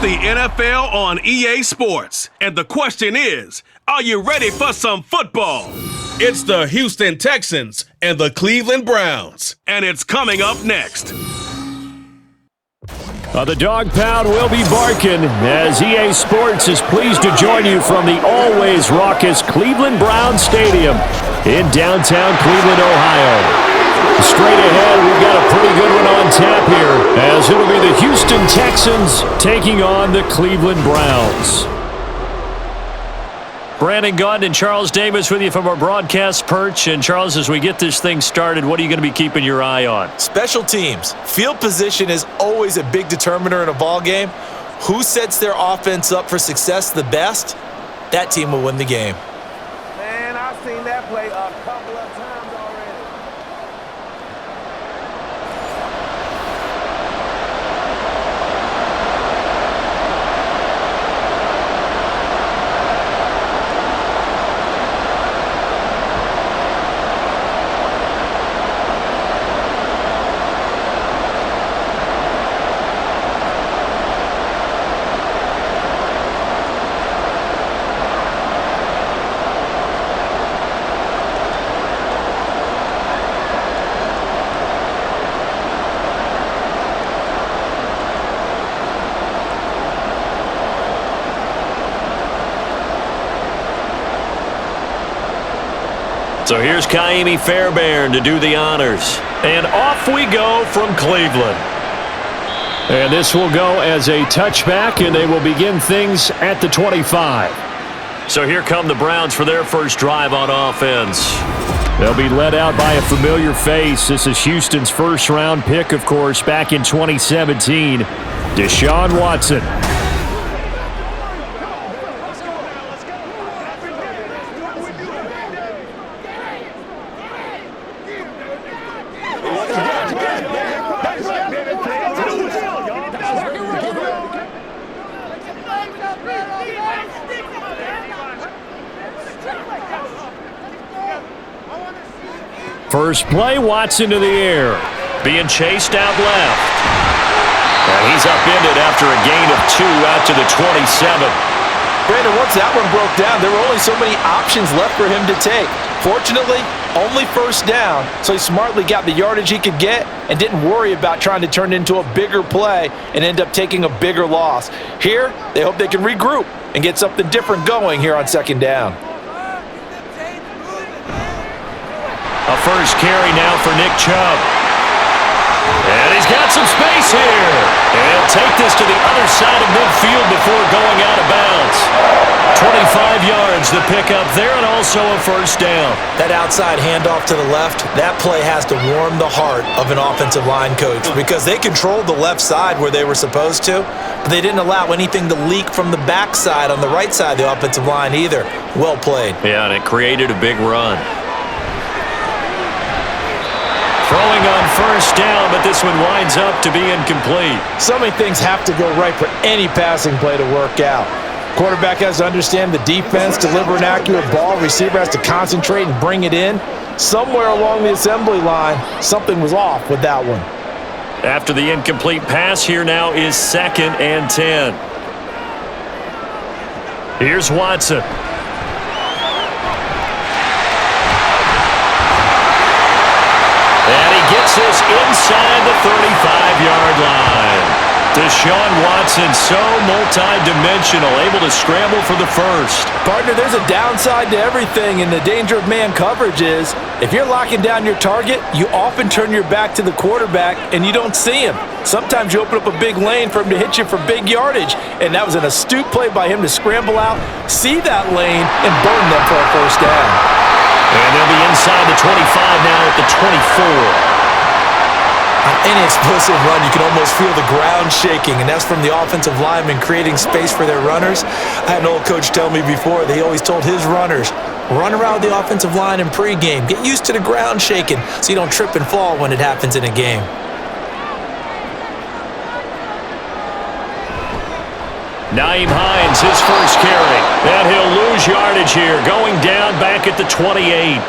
the NFL on EA Sports. And the question is, are you ready for some football? It's the Houston Texans and the Cleveland Browns. And it's coming up next. The dog pound will be barking as EA Sports is pleased to join you from the always raucous Cleveland Browns Stadium in downtown Cleveland, Ohio. Straight ahead, we've got a pretty good one on tap here as it'll be the Houston Texans taking on the Cleveland Browns. Brandon Gaudin and Charles Davis with you from our broadcast perch. And Charles, as we get this thing started, what are you going to be keeping your eye on? Special teams. Field position is always a big determiner in a ball game. Who sets their offense up for success the best? That team will win the game. Man, I've seen that play a couple of times already. So here's Kaimi Fairbairn to do the honors. And off we go from Cleveland. And this will go as a touchback, and they will begin things at the 25. So here come the Browns for their first drive on offense. They'll be led out by a familiar face. This is Houston's first-round pick, of course, back in 2017, Deshaun Watson. First play, Watson to the air. Being chased out left. And he's upended after a gain of 2 out to the 27. Brandon, once that one broke down, there were only so many options left for him to take. Fortunately, only first down, so he smartly got the yardage he could get and didn't worry about trying to turn it into a bigger play and end up taking a bigger loss. Here, they hope they can regroup and get something different going here on second down. A first carry now for Nick Chubb. And he's got some space here. And he'll take this to the other side of midfield before going out of bounds. 25 yards the pickup there, and also a first down. That outside handoff to the left, that play has to warm the heart of an offensive line coach because they controlled the left side where they were supposed to, but they didn't allow anything to leak from the backside on the right side of the offensive line either. Well played. Yeah, and it created a big run. Throwing on first down, but this one winds up to be incomplete. So many things have to go right for any passing play to work out. Quarterback has to understand the defense, deliver an accurate ball. Receiver has to concentrate and bring it in. Somewhere along the assembly line, something was off with that one. After the incomplete pass, here now is 2nd and 10. Here's Watson. And he gets this inside the 35-yard line. Deshaun Watson, so multi-dimensional, able to scramble for the first. Partner, there's a downside to everything, and the danger of man coverage is if you're locking down your target, you often turn your back to the quarterback and you don't see him. Sometimes you open up a big lane for him to hit you for big yardage, and that was an astute play by him to scramble out, see that lane, and burn them for a first down. And they'll be inside the 25 now at the 24. On any explosive run, you can almost feel the ground shaking, and that's from the offensive linemen creating space for their runners. I had an old coach tell me before that he always told his runners, run around the offensive line in pregame. Get used to the ground shaking so you don't trip and fall when it happens in a game. Nyheim Hines, his first carry. And he'll lose yardage here, going down back at the 28.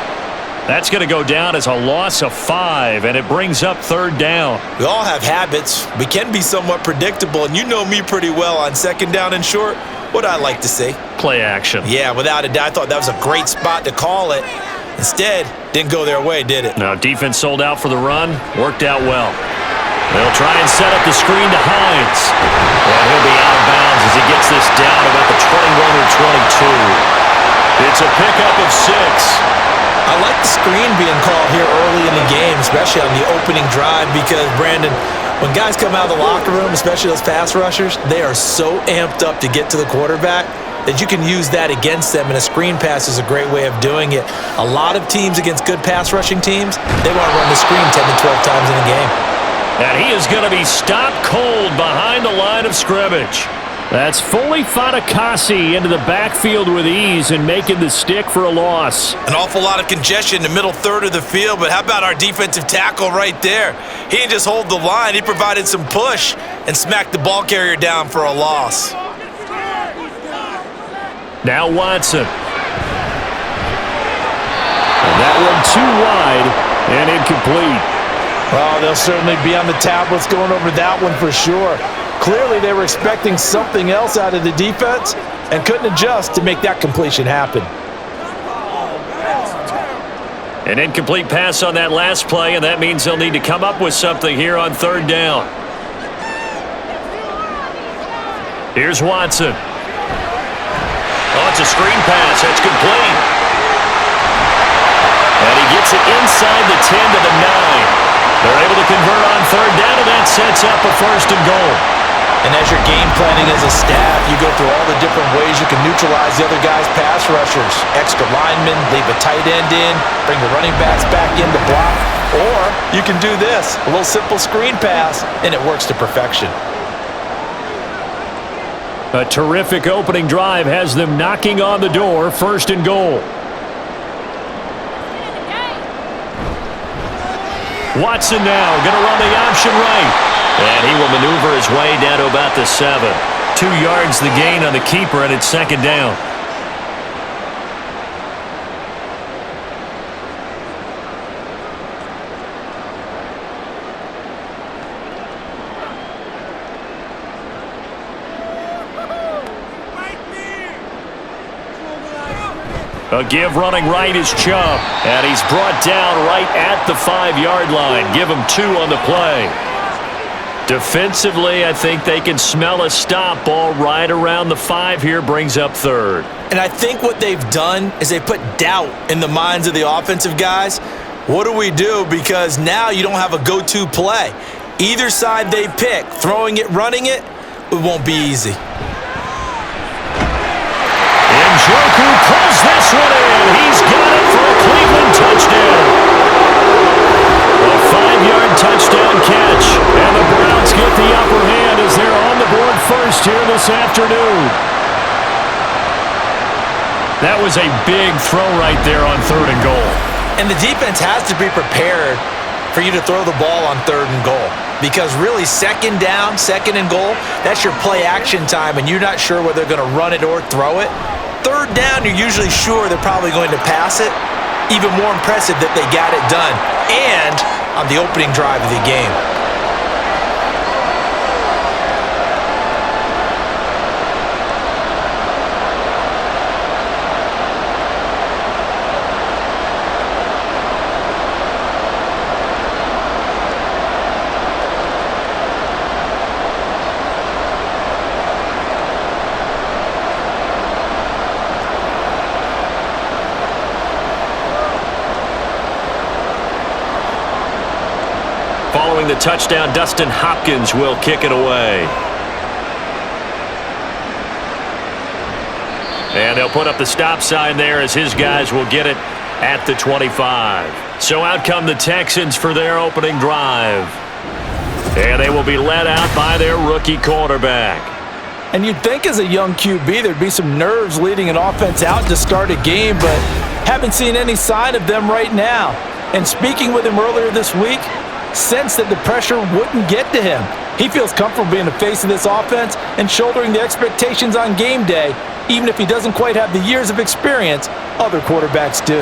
That's going to go down as a loss of 5, and it brings up third down. We all have habits. We can be somewhat predictable, and you know me pretty well on second down and short. What I like to see? Play action. Yeah, without a doubt. I thought that was a great spot to call it. Instead, didn't go their way, did it? No, defense sold out for the run. Worked out well. They'll try and set up the screen to Hines. And he'll be out of bounds as he gets this down about the 21 or 22. It's a pickup of 6. I like the screen being called here early in the game, especially on the opening drive, because, Brandon, when guys come out of the locker room, especially those pass rushers, they are so amped up to get to the quarterback that you can use that against them, and a screen pass is a great way of doing it. A lot of teams against good pass rushing teams, they want to run the screen 10 to 12 times in a game. And he is going to be stopped cold behind the line of scrimmage. That's fully Fatukasi into the backfield with ease and making the stick for a loss. An awful lot of congestion in the middle third of the field, but how about our defensive tackle right there? He didn't just hold the line, he provided some push and smacked the ball carrier down for a loss. Now Watson. And that one too wide and incomplete. Well, they'll certainly be on the tablets going over that one for sure. Clearly, they were expecting something else out of the defense and couldn't adjust to make that completion happen. An incomplete pass on that last play, and that means they'll need to come up with something here on third down. Here's Watson. Oh, it's a screen pass. That's complete. And he gets it inside the 10 to the 9. They're able to convert on third down, and that sets up a first and goal. And as you're game planning as a staff, you go through all the different ways you can neutralize the other guy's pass rushers. Extra linemen, leave a tight end in, bring the running backs back in to block. Or you can do this, a little simple screen pass, and it works to perfection. A terrific opening drive has them knocking on the door, first and goal. Watson now going to run the option right. And he will maneuver his way down to about the 7. 2 yards the gain on the keeper, and it's second down. A give running right is Chubb. And he's brought down right at the 5-yard line. Give him 2 on the play. Defensively, I think they can smell a stop ball right around the 5 here, brings up third. And I think what they've done is they put doubt in the minds of the offensive guys. What do we do? Because now you don't have a go-to play. Either side they pick, throwing it, running it, it won't be easy. Njoku pulls this one in. He's got it for a Cleveland touchdown. A 5-yard touchdown catch. And the Browns get the upper hand as they're on the board first here this afternoon. That was a big throw right there on third and goal. And the defense has to be prepared for you to throw the ball on third and goal. Because really, second down, second and goal, that's your play action time, and you're not sure whether they're going to run it or throw it. Third down, you're usually sure they're probably going to pass it. Even more impressive that they got it done. And on the opening drive of the game. Following the touchdown, Dustin Hopkins will kick it away. And they'll put up the stop sign there as his guys will get it at the 25. So out come the Texans for their opening drive. And they will be led out by their rookie quarterback. And you'd think as a young QB there'd be some nerves leading an offense out to start a game, but haven't seen any sign of them right now. And speaking with him earlier this week, sense that the pressure wouldn't get to him. He feels comfortable being the face of this offense and shouldering the expectations on game day, even if he doesn't quite have the years of experience other quarterbacks do.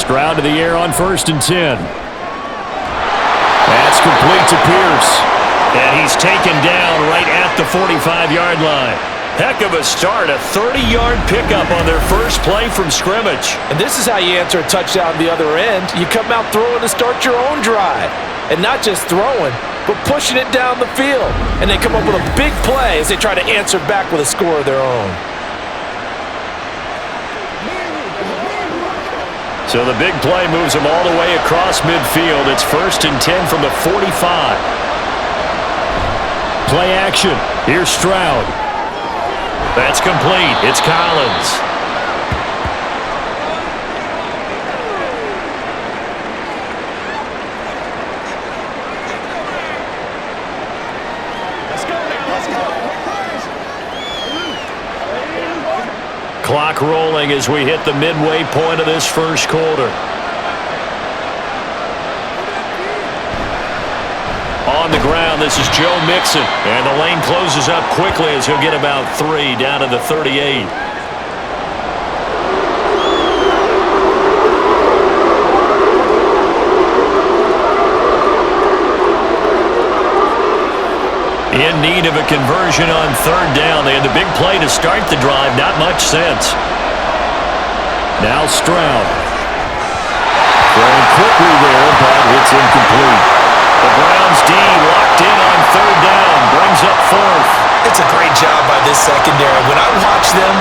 Stroud to the air on 1st and 10. That's complete to Pierce. And he's taken down right at the 45-yard line. Heck of a start, a 30-yard pickup on their first play from scrimmage. And this is how you answer a touchdown the other end. You come out throwing to start your own drive. And not just throwing, but pushing it down the field. And they come up with a big play as they try to answer back with a score of their own. So the big play moves them all the way across midfield. It's 1st and 10 from the 45. Play action. Here's Stroud. That's complete. It's Collins. Clock rolling as we hit the midway point of this first quarter. On the ground, this is Joe Mixon. And the lane closes up quickly as he'll get about 3 down to the 38. In need of a conversion on 3rd down. They had the big play to start the drive. Not much sense. Now Stroud. Throwing quickly there, but it's incomplete. The Browns D locked in on 3rd down. Brings up 4th. It's a great job by this secondary. When I watch them,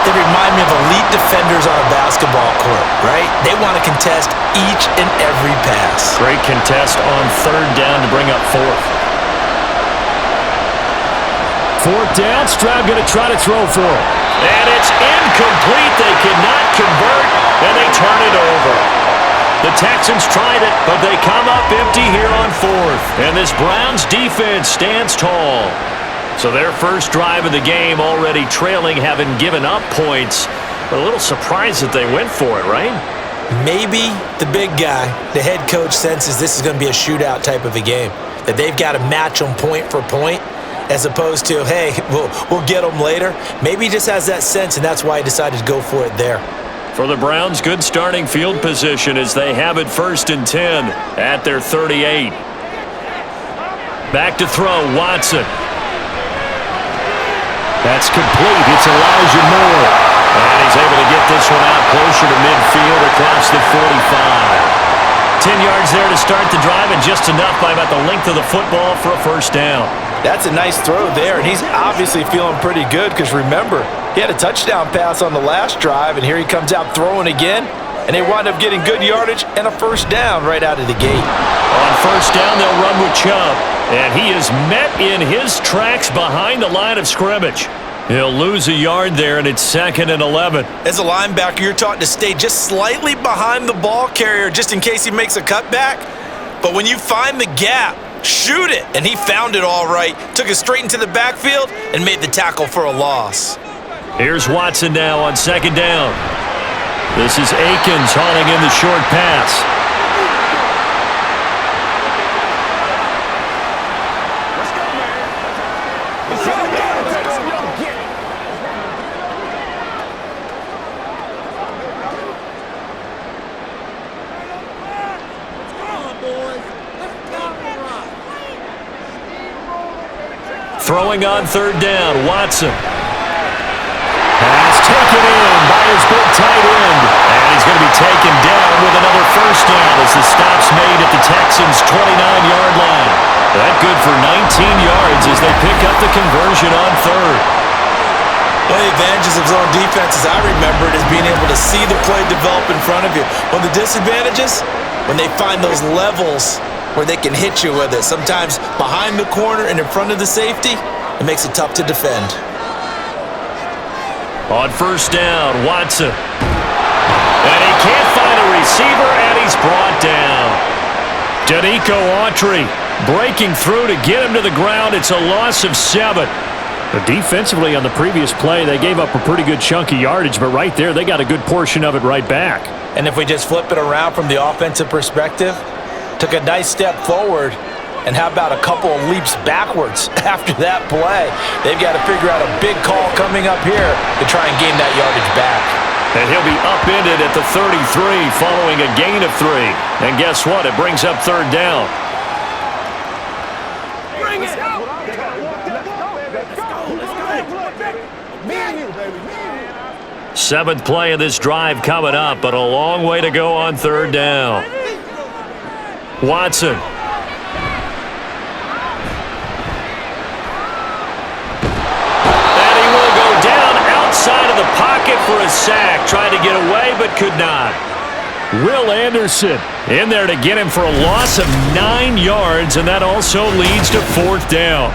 they remind me of elite defenders on a basketball court, right? They want to contest each and every pass. Great contest on 3rd down to bring up 4th. 4th down, Stroud going to try to throw for it. And it's incomplete. They cannot convert, and they turn it over. The Texans tried it, but they come up empty here on 4th. And this Browns defense stands tall. So their first drive of the game already trailing, having given up points. But a little surprised that they went for it, right? Maybe the big guy, the head coach, senses this is going to be a shootout type of a game. That they've got to match them point for point, as opposed to, hey, we'll get them later. Maybe he just has that sense, and that's why he decided to go for it there. For the Browns, good starting field position as they have it 1st and 10 at their 38. Back to throw, Watson. That's complete. It's Elijah Moore. And he's able to get this one out closer to midfield across the 45. 10 yards there to start the drive, and just enough by about the length of the football for a 1st down. That's a nice throw there, and he's obviously feeling pretty good because, remember, he had a touchdown pass on the last drive, and here he comes out throwing again, and they wind up getting good yardage and a 1st down right out of the gate. On 1st down, they'll run with Chubb, and he is met in his tracks behind the line of scrimmage. He'll lose a yard there, and it's 2nd and 11. As a linebacker, you're taught to stay just slightly behind the ball carrier just in case he makes a cutback. But when you find the gap, shoot it. And he found it all right. Took it straight into the backfield and made the tackle for a loss. Here's Watson now on 2nd down. This is Akins hauling in the short pass. Throwing on 3rd down, Watson. Pass taken in by his big tight end. And he's going to be taken down with another 1st down as the stop's made at the Texans' 29-yard line. That good for 19 yards as they pick up the conversion on 3rd. One of the advantages of zone defense, as I remember it, is being able to see the play develop in front of you. One of the disadvantages, when they find those levels where they can hit you with it. Sometimes behind the corner and in front of the safety, it makes it tough to defend. On 1st down, Watson. And he can't find a receiver, and he's brought down. Danico Autry breaking through to get him to the ground. It's a loss of 7. But defensively on the previous play, they gave up a pretty good chunk of yardage, but right there, they got a good portion of it right back. And if we just flip it around from the offensive perspective, took a nice step forward, and how about a couple of leaps backwards after that play? They've got to figure out a big call coming up here to try and gain that yardage back. And he'll be upended at the 33 following a gain of 3. And guess what? It brings up third down. Seventh play of this drive coming up, but a long way to go on third down. Watson. And he will go down outside of the pocket for a sack. Tried to get away, but could not. Will Anderson in there to get him for a loss of 9 yards, and that also leads to fourth down.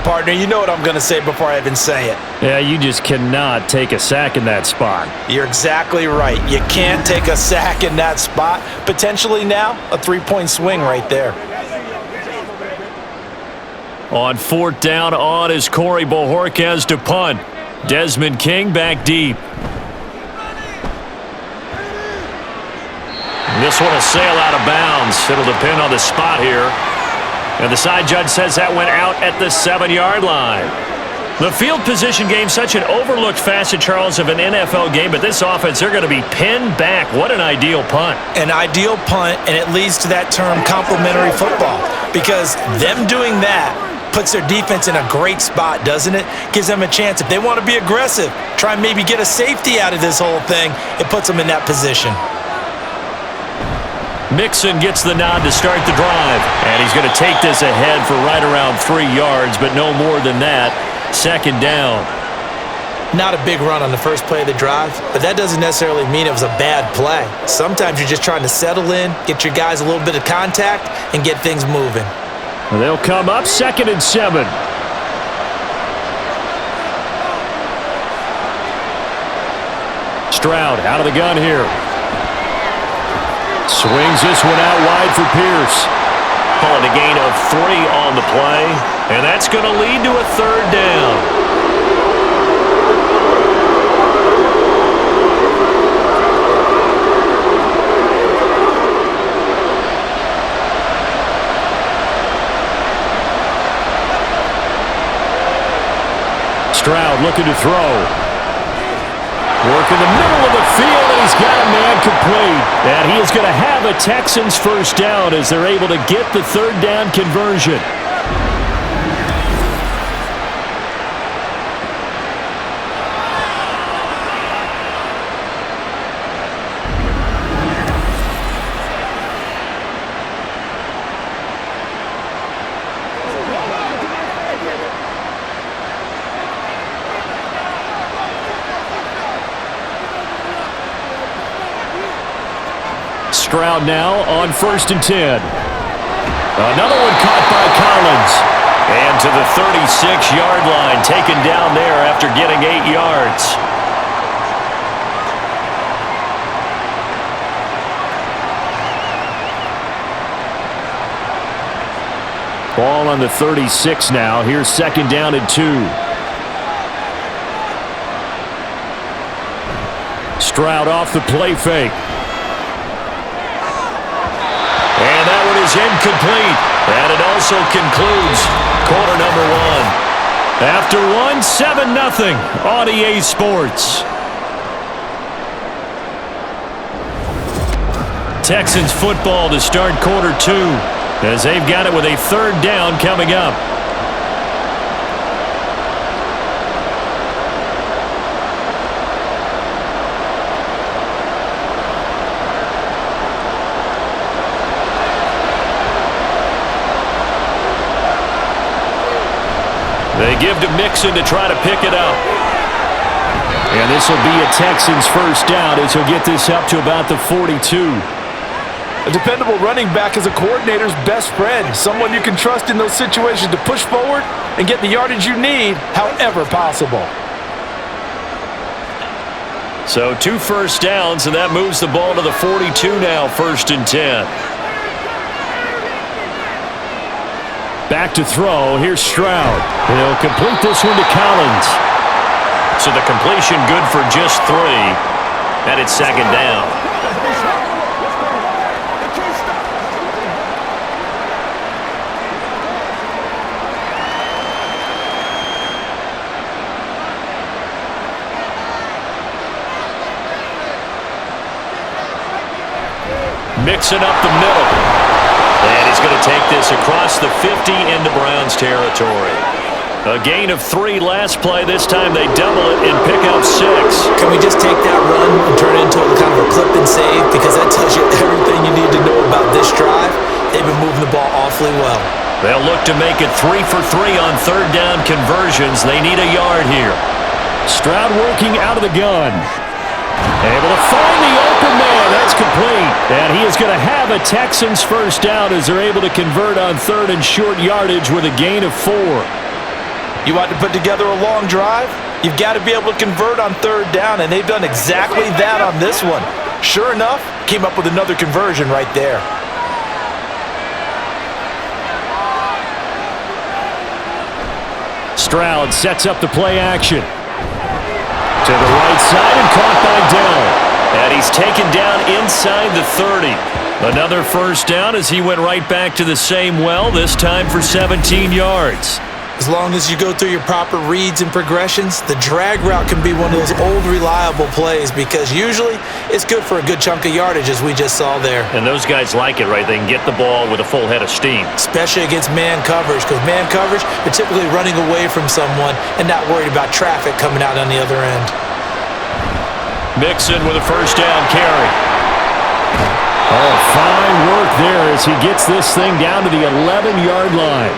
Partner, you know what I'm going to say before I even say it. Yeah, you just cannot take a sack in that spot. You're exactly right. You can't take a sack in that spot. Potentially now, a 3-point swing right there. On fourth down, on is Corey Bojorquez to punt. Desmond King back deep. This one will sail out of bounds. It'll depend on the spot here. And the side judge says that went out at the 7-yard line. The field position game, such an overlooked facet, Charles, of an NFL game, but this offense, they're going to be pinned back. What an ideal punt. An ideal punt, and it leads to that term complementary football, because them doing that puts their defense in a great spot, doesn't it? Gives them a chance. If they want to be aggressive, try and maybe get a safety out of this whole thing, it puts them in that position. Mixon gets the nod to start the drive, and he's going to take this ahead for right around 3 yards, but no more than that. Second down. Not a big run on the first play of the drive, but that doesn't necessarily mean it was a bad play. Sometimes you're just trying to settle in, get your guys a little bit of contact, and get things moving. They'll come up 2nd and 7. Stroud out of the gun here. Swings this one out wide for Pierce. Calling a gain of 3 on the play, and that's going to lead to a third down. Stroud looking to throw. Work in the middle of the field, and he's got a man complete. And he is going to have a Texans first down as they're able to get the third down conversion. Stroud now on 1st and 10. Another one caught by Collins. And to the 36-yard line, taken down there after getting 8 yards. Ball on the 36 now. Here's 2nd down and 2. Stroud off the play fake. And that one is incomplete. And it also concludes quarter number 1. After 1, 7-0 on EA Sports. Texans football to start quarter 2 as they've got it with a third down coming up. They give to Mixon to try to pick it up. And this will be a Texans first down as he'll get this up to about the 42. A dependable running back is a coordinator's best friend, someone you can trust in those situations to push forward and get the yardage you need however possible. So 2 first downs, and that moves the ball to the 42 now, 1st and 10. Back to throw. Here's Stroud. He'll complete this one to Collins. So the completion good for just 3. And it's 2nd down. Mixing up the middle. And he's going to take this across the 50 into Browns territory. A gain of 3 last play. This time they double it and pick up 6. Can we just take that run and turn it into kind of a clip and save? Because that tells you everything you need to know about this drive. They've been moving the ball awfully well. They'll look to make it 3 for 3 on third down conversions. They need a yard here. Stroud working out of the gun. Able to find the open man. That's complete. And he is going to have a Texans first down as they're able to convert on third and short yardage with a gain of 4. You want to put together a long drive? You've got to be able to convert on third down, and they've done exactly that on this one. Sure enough, came up with another conversion right there. Stroud sets up the play action. To the right side and caught by Dell. And he's taken down inside the 30. Another first down as he went right back to the same well, this time for 17 yards. As long as you go through your proper reads and progressions, the drag route can be one of those old reliable plays because usually it's good for a good chunk of yardage as we just saw there. And those guys like it, right? They can get the ball with a full head of steam. Especially against man coverage because man coverage, they're typically running away from someone and not worried about traffic coming out on the other end. Mixon with a first down carry. Oh, fine work there as he gets this thing down to the 11-yard line.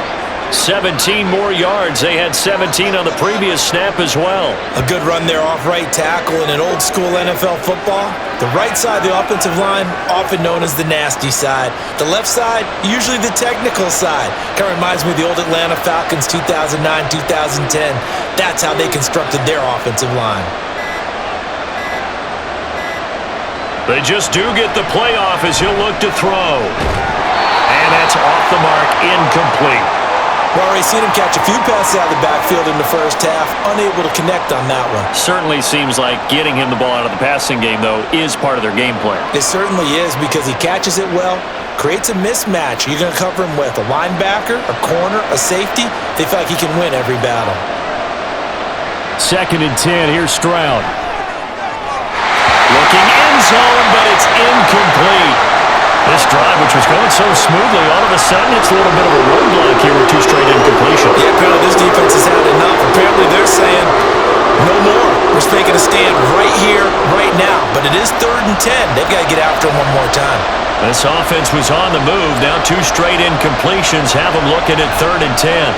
17 more yards. They had 17 on the previous snap as well. A good run there off right tackle in an old school NFL football. The right side of the offensive line, often known as the nasty side. The left side, usually the technical side. Kind of reminds me of the old Atlanta Falcons 2009-2010. That's how they constructed their offensive line. They just do get the play off as he'll look to throw. And that's off the mark, incomplete. We've already seen him catch a few passes out of the backfield in the first half, unable to connect on that one. Certainly seems like getting him the ball out of the passing game, though, is part of their game plan. It certainly is because he catches it well, creates a mismatch. You're going to cover him with a linebacker, a corner, a safety. They feel like he can win every battle. 2nd and 10. Here's Stroud. Looking end zone, but it's incomplete. This drive, which was going so smoothly, all of a sudden it's a little bit of a roadblock here with 2 straight incompletions. Yeah, apparently this defense has had enough. Apparently they're saying, no more. We're making a stand right here, right now. But it is 3rd and 10. They've got to get after him one more time. This offense was on the move. Now 2 straight incompletions have them looking at 3rd and 10.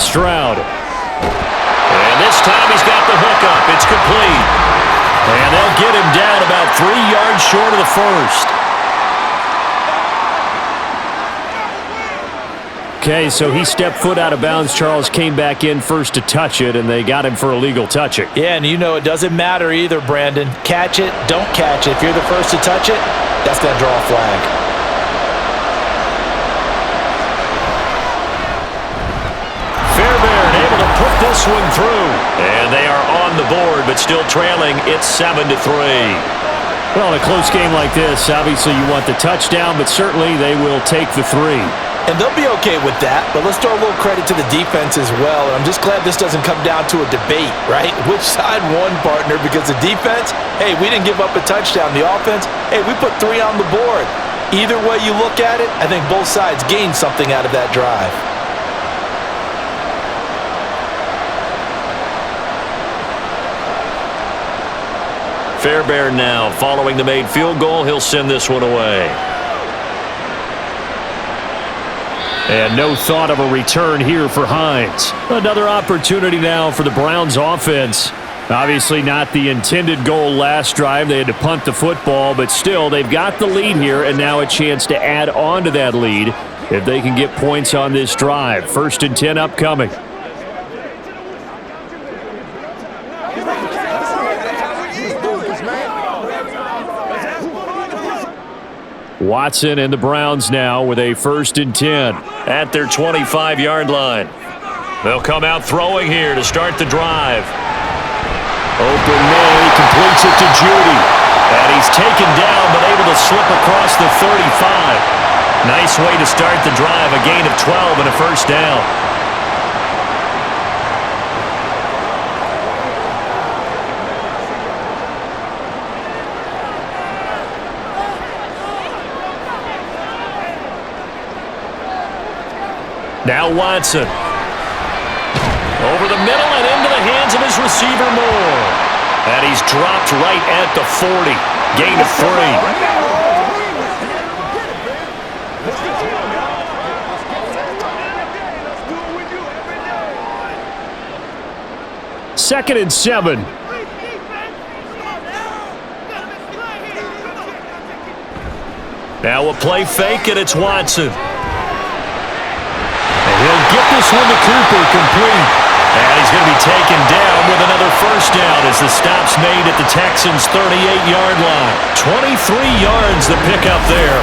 Stroud. And this time he's got the hookup. It's complete. And they'll get him down about 3 yards short of the first. Okay, so he stepped foot out of bounds. Charles came back in first to touch it, and they got him for illegal touching. Yeah, and you know it doesn't matter either, Brandon. Catch it, don't catch it. If you're the first to touch it, that's going to draw a flag. Fairbairn able to put this one through. And they are on the board, but still trailing. It's 7-3. Well, in a close game like this, obviously you want the touchdown, but certainly they will take the 3. And they'll be okay with that, but let's throw a little credit to the defense as well. And I'm just glad this doesn't come down to a debate, right? Which side won, partner? Because the defense, hey, we didn't give up a touchdown. The offense, hey, we put 3 on the board. Either way you look at it, I think both sides gained something out of that drive. Fairbairn now following the made field goal. He'll send this one away. And no thought of a return here for Hines. Another opportunity now for the Browns offense. Obviously not the intended goal last drive. They had to punt the football, but still they've got the lead here and now a chance to add on to that lead if they can get points on this drive. 1st and 10 upcoming. Watson and the Browns now with a 1st and 10 at their 25-yard line. They'll come out throwing here to start the drive. Open man, he completes it to Judy. And he's taken down but able to slip across the 35. Nice way to start the drive, a gain of 12 and a first down. Now Watson. Over the middle and into the hands of his receiver Moore. And he's dropped right at the 40. Gain of 3. Second and 7. Now a play fake, and it's Watson. And he'll get this one to Cooper complete. And he's going to be taken down with another first down as the stop's made at the Texans' 38-yard line. 23 yards to pick up there.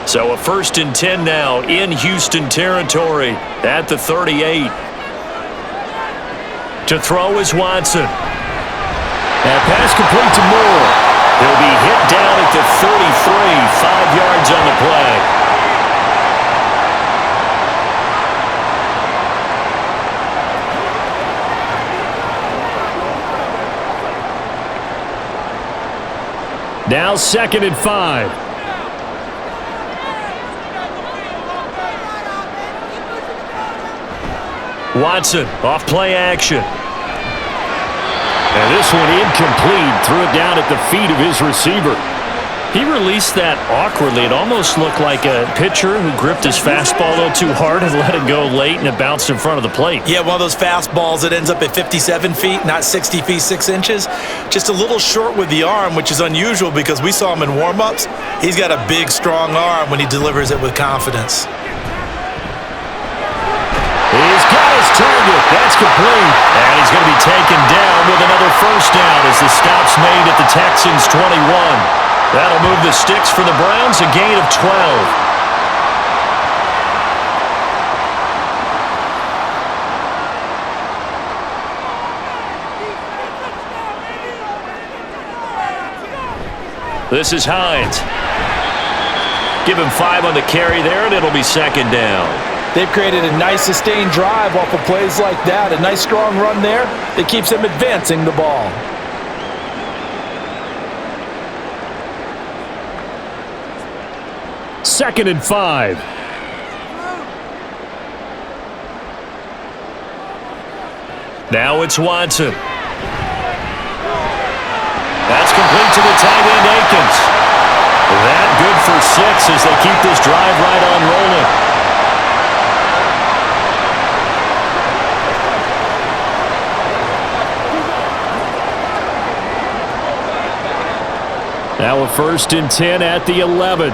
So a 1st and 10 now in Houston territory at the 38. To throw is Watson. And pass complete to Moore. He'll be hit down at the 33, 5 yards on the play. Now 2nd and 5. Watson, off play action. And this one incomplete. Threw it down at the feet of his receiver. He released that awkwardly. It almost looked like a pitcher who gripped his fastball a little too hard and let it go late, and it bounced in front of the plate. Yeah, one of those fastballs that ends up at 57 feet, not 60 feet, 6 inches. Just a little short with the arm, which is unusual because we saw him in warm-ups. He's got a big, strong arm when he delivers it with confidence. He's got his target. That's complete. And he's going to be taken down with another first down as the stop's made at the Texans' 21. That'll move the sticks for the Browns, a gain of 12. This is Hines. Give him 5 on the carry there, and it'll be 2nd down. They've created a nice sustained drive off of plays like that. A nice strong run there that keeps them advancing the ball. Second and 5. Now it's Watson. That's complete to the tight end, Akins. That good for 6 as they keep this drive right on rolling. Now a 1st and 10 at the 11.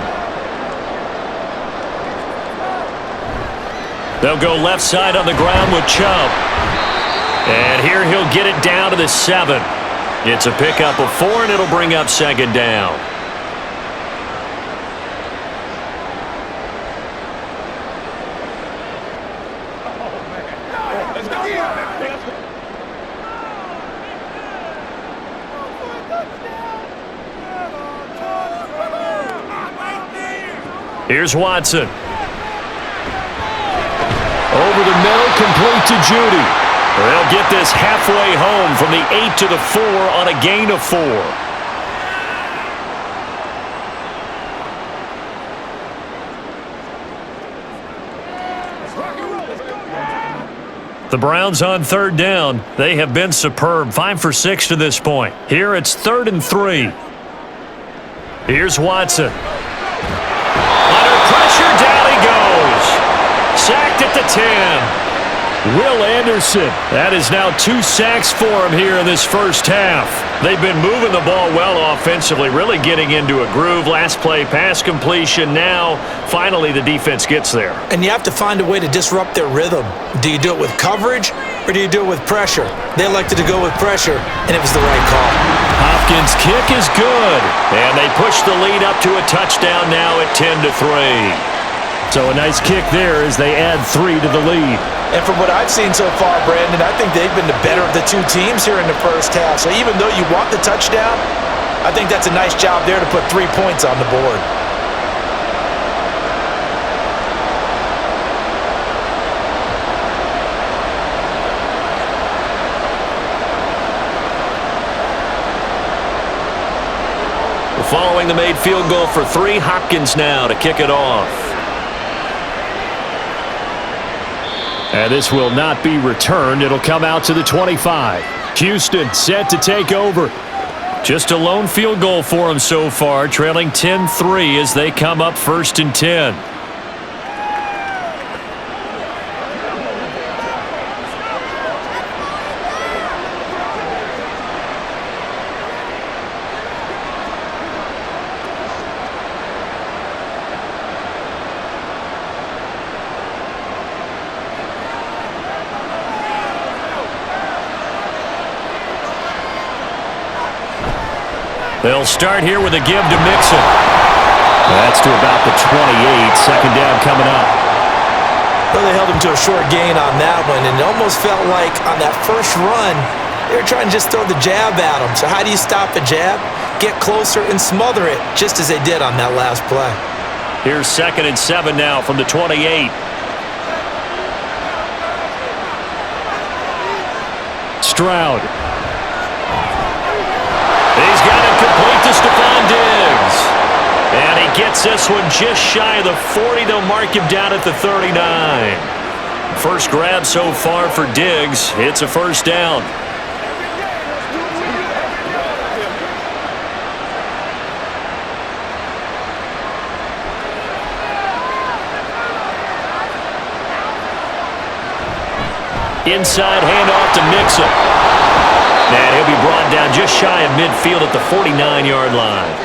They'll go left side on the ground with Chubb. And here he'll get it down to the 7. It's a pickup of 4, and it'll bring up 2nd down. Here's Watson. Over the middle, complete to Judy. They'll get this halfway home from the 8 to the 4 on a gain of 4. The Browns on 3rd down. They have been superb. 5 for 6 to this point. Here it's 3rd and 3. Here's Watson. Under pressure, down he goes. Sacked at the 10. Will Anderson. That is now 2 sacks for him here in this first half. They've been moving the ball well offensively, really getting into a groove. Last play, pass completion. Now, finally, the defense gets there. And you have to find a way to disrupt their rhythm. Do you do it with coverage, or do you do it with pressure? They elected to go with pressure, and it was the right call. Hopkins' kick is good. And they push the lead up to a touchdown now at 10-3. So a nice kick there as they add 3 to the lead. And from what I've seen so far, Brandon, I think they've been the better of the 2 teams here in the first half. So even though you want the touchdown, I think that's a nice job there to put 3 points on the board. following the made field goal for 3, Hopkins now to kick it off. And this will not be returned. It'll come out to the 25. Houston set to take over. Just a lone field goal for them so far, trailing 10-3 as they come up 1st and 10. They'll start here with a give to Mixon. That's to about the 28. 2nd down coming up. Well, they held him to a short gain on that one, and it almost felt like on that first run, they were trying to just throw the jab at him. So how do you stop a jab? Get closer and smother it, just as they did on that last play. Here's 2nd and 7 now from the 28. Stroud. He's got it complete to Stephon Diggs. And he gets this one just shy of the 40. They'll mark him down at the 39. First grab so far for Diggs. It's a 1st down. Inside handoff to Mixon. And he'll be brought down just shy of midfield at the 49-yard line.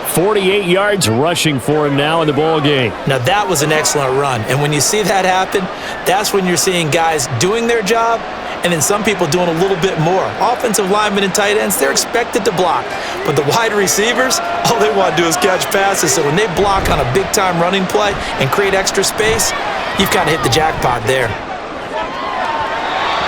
48 yards rushing for him now in the ball game. Now that was an excellent run. And when you see that happen, that's when you're seeing guys doing their job and then some people doing a little bit more. Offensive linemen and tight ends, they're expected to block. But the wide receivers, all they want to do is catch passes. So when they block on a big-time running play and create extra space, you've kind of hit the jackpot there.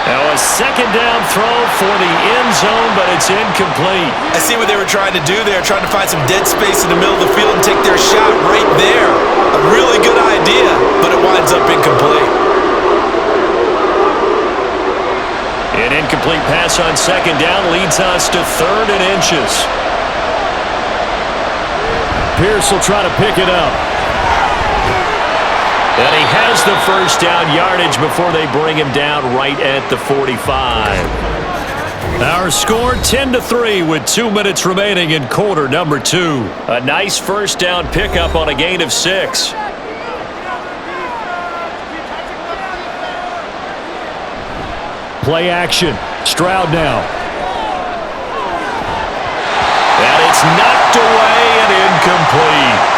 Now a 2nd down throw for the end zone, but it's incomplete. I see what they were trying to do there, trying to find some dead space in the middle of the field and take their shot right there. A really good idea, but it winds up incomplete. An incomplete pass on 2nd down leads us to 3rd and inches. Pierce will try to pick it up. And he has the 1st down yardage before they bring him down right at the 45. Our score 10-3 with 2 minutes remaining in quarter number 2. A nice 1st down pickup on a gain of 6. Play action. Stroud now. And it's knocked away and incomplete.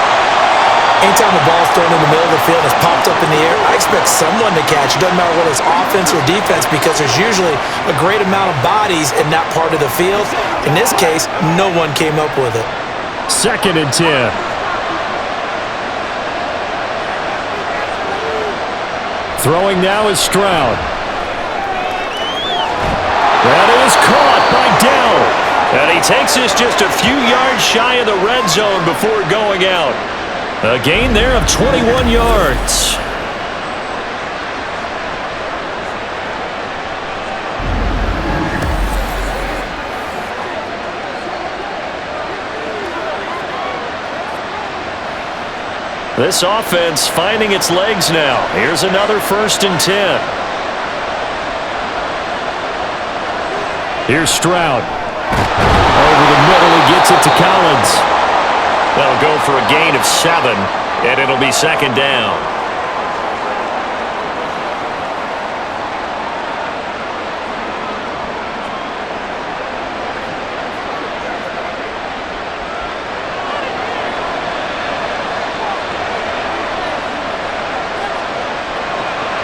Anytime the ball's thrown in the middle of the field and it's popped up in the air, I expect someone to catch. It doesn't matter whether it's offense or defense because there's usually a great amount of bodies in that part of the field. In this case, no one came up with it. 2nd and 10. Throwing now is Stroud. That is caught by Dell. And he takes this just a few yards shy of the red zone before going out. A gain there of 21 yards. This offense finding its legs now. Here's another 1st and 10. Here's Stroud. Over the middle, he gets it to Collins. That'll go for a gain of 7, and it'll be 2nd down.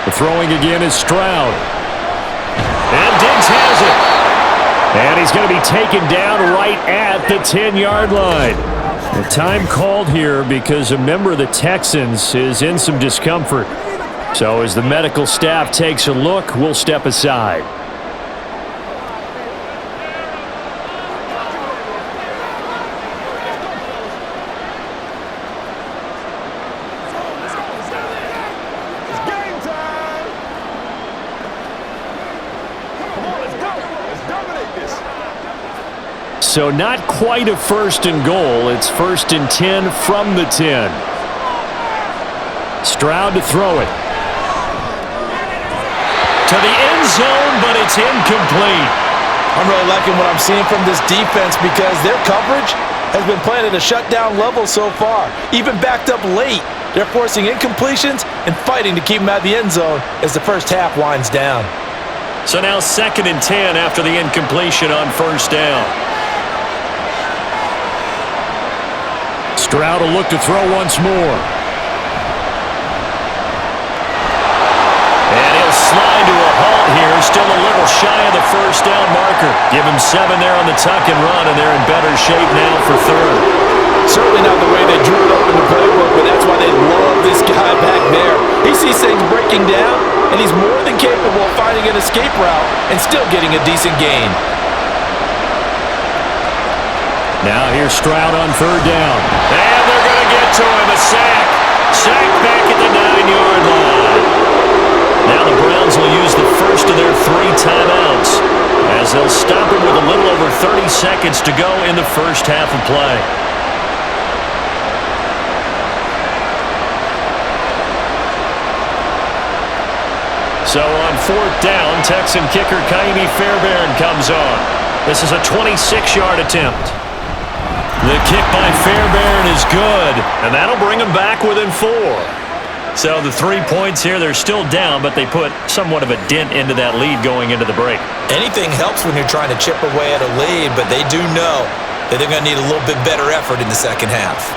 The throwing again is Stroud. And Diggs has it. And he's going to be taken down right at the 10-yard line. The time called here because a member of the Texans is in some discomfort. So as the medical staff takes a look, we'll step aside. So not quite a 1st and goal. It's 1st and 10 from the 10. Stroud to throw it. To the end zone, but it's incomplete. I'm really liking what I'm seeing from this defense because their coverage has been playing at a shutdown level so far. Even backed up late, they're forcing incompletions and fighting to keep them out of the end zone as the first half winds down. So now 2nd and 10 after the incompletion on 1st down. Stroud will look to throw once more. And he'll slide to a halt here. Still a little shy of the 1st down marker. Give him 7 there on the tuck and run, and they're in better shape now for 3rd. Certainly not the way they drew it up in the playbook, but that's why they love this guy back there. He sees things breaking down, and he's more than capable of finding an escape route and still getting a decent gain. Now here's Stroud on 3rd down. And they're going to get to him. A sack. Sack back at the 9-yard line. Now the Browns will use the first of their 3 timeouts as they'll stop him with a little over 30 seconds to go in the first half of play. So on 4th down, Texan kicker Kaimi Fairbairn comes on. This is a 26-yard attempt. The kick by Fairbairn is good, and that'll bring them back within 4. So the 3 points here, they're still down, but they put somewhat of a dent into that lead going into the break. Anything helps when you're trying to chip away at a lead, but they do know that they're going to need a little bit better effort in the second half.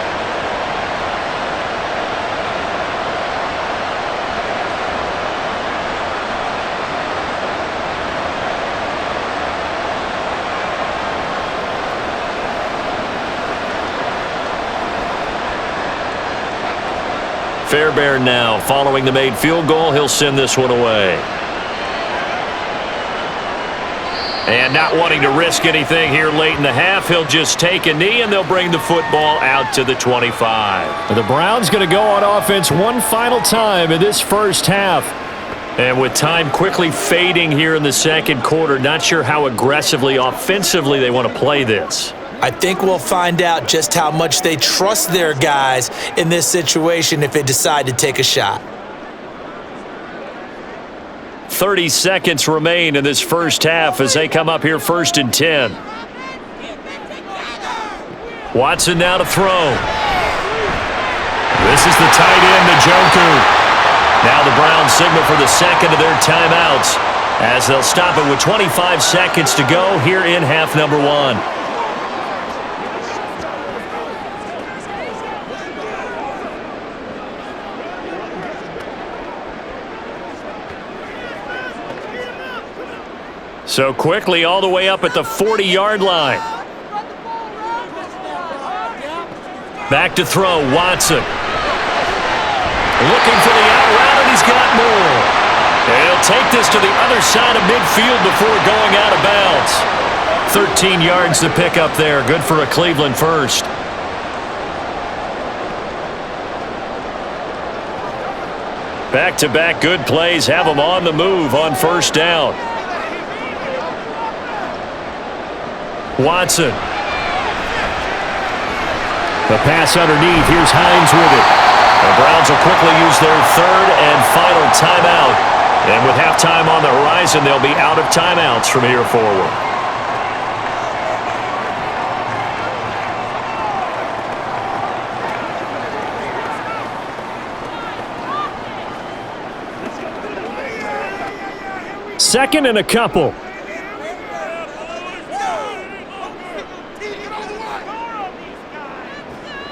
Fairbairn now, following the made field goal, he'll send this one away. And not wanting to risk anything here late in the half, he'll just take a knee, and they'll bring the football out to the 25. The Browns going to go on offense one final time in this first half. And with time quickly fading here in the second quarter, not sure how aggressively, offensively they want to play this. I think we'll find out just how much they trust their guys in this situation if they decide to take a shot. 30 seconds remain in this first half as they come up here 1st and 10. Watson now to throw. This is the tight end, Njoku. Now the Browns signal for the second of their timeouts as they'll stop it with 25 seconds to go here in half number 1. So quickly all the way up at the 40-yard line. Back to throw, Watson. Looking for the out route, and he's got more. And he'll take this to the other side of midfield before going out of bounds. 13 yards to pick up there. Good for a Cleveland first. Back-to-back good plays have them on the move on 1st down. Watson. The pass underneath. Here's Hines with it. The Browns will quickly use their 3rd and final timeout. And with halftime on the horizon, they'll be out of timeouts from here forward. Second and a couple.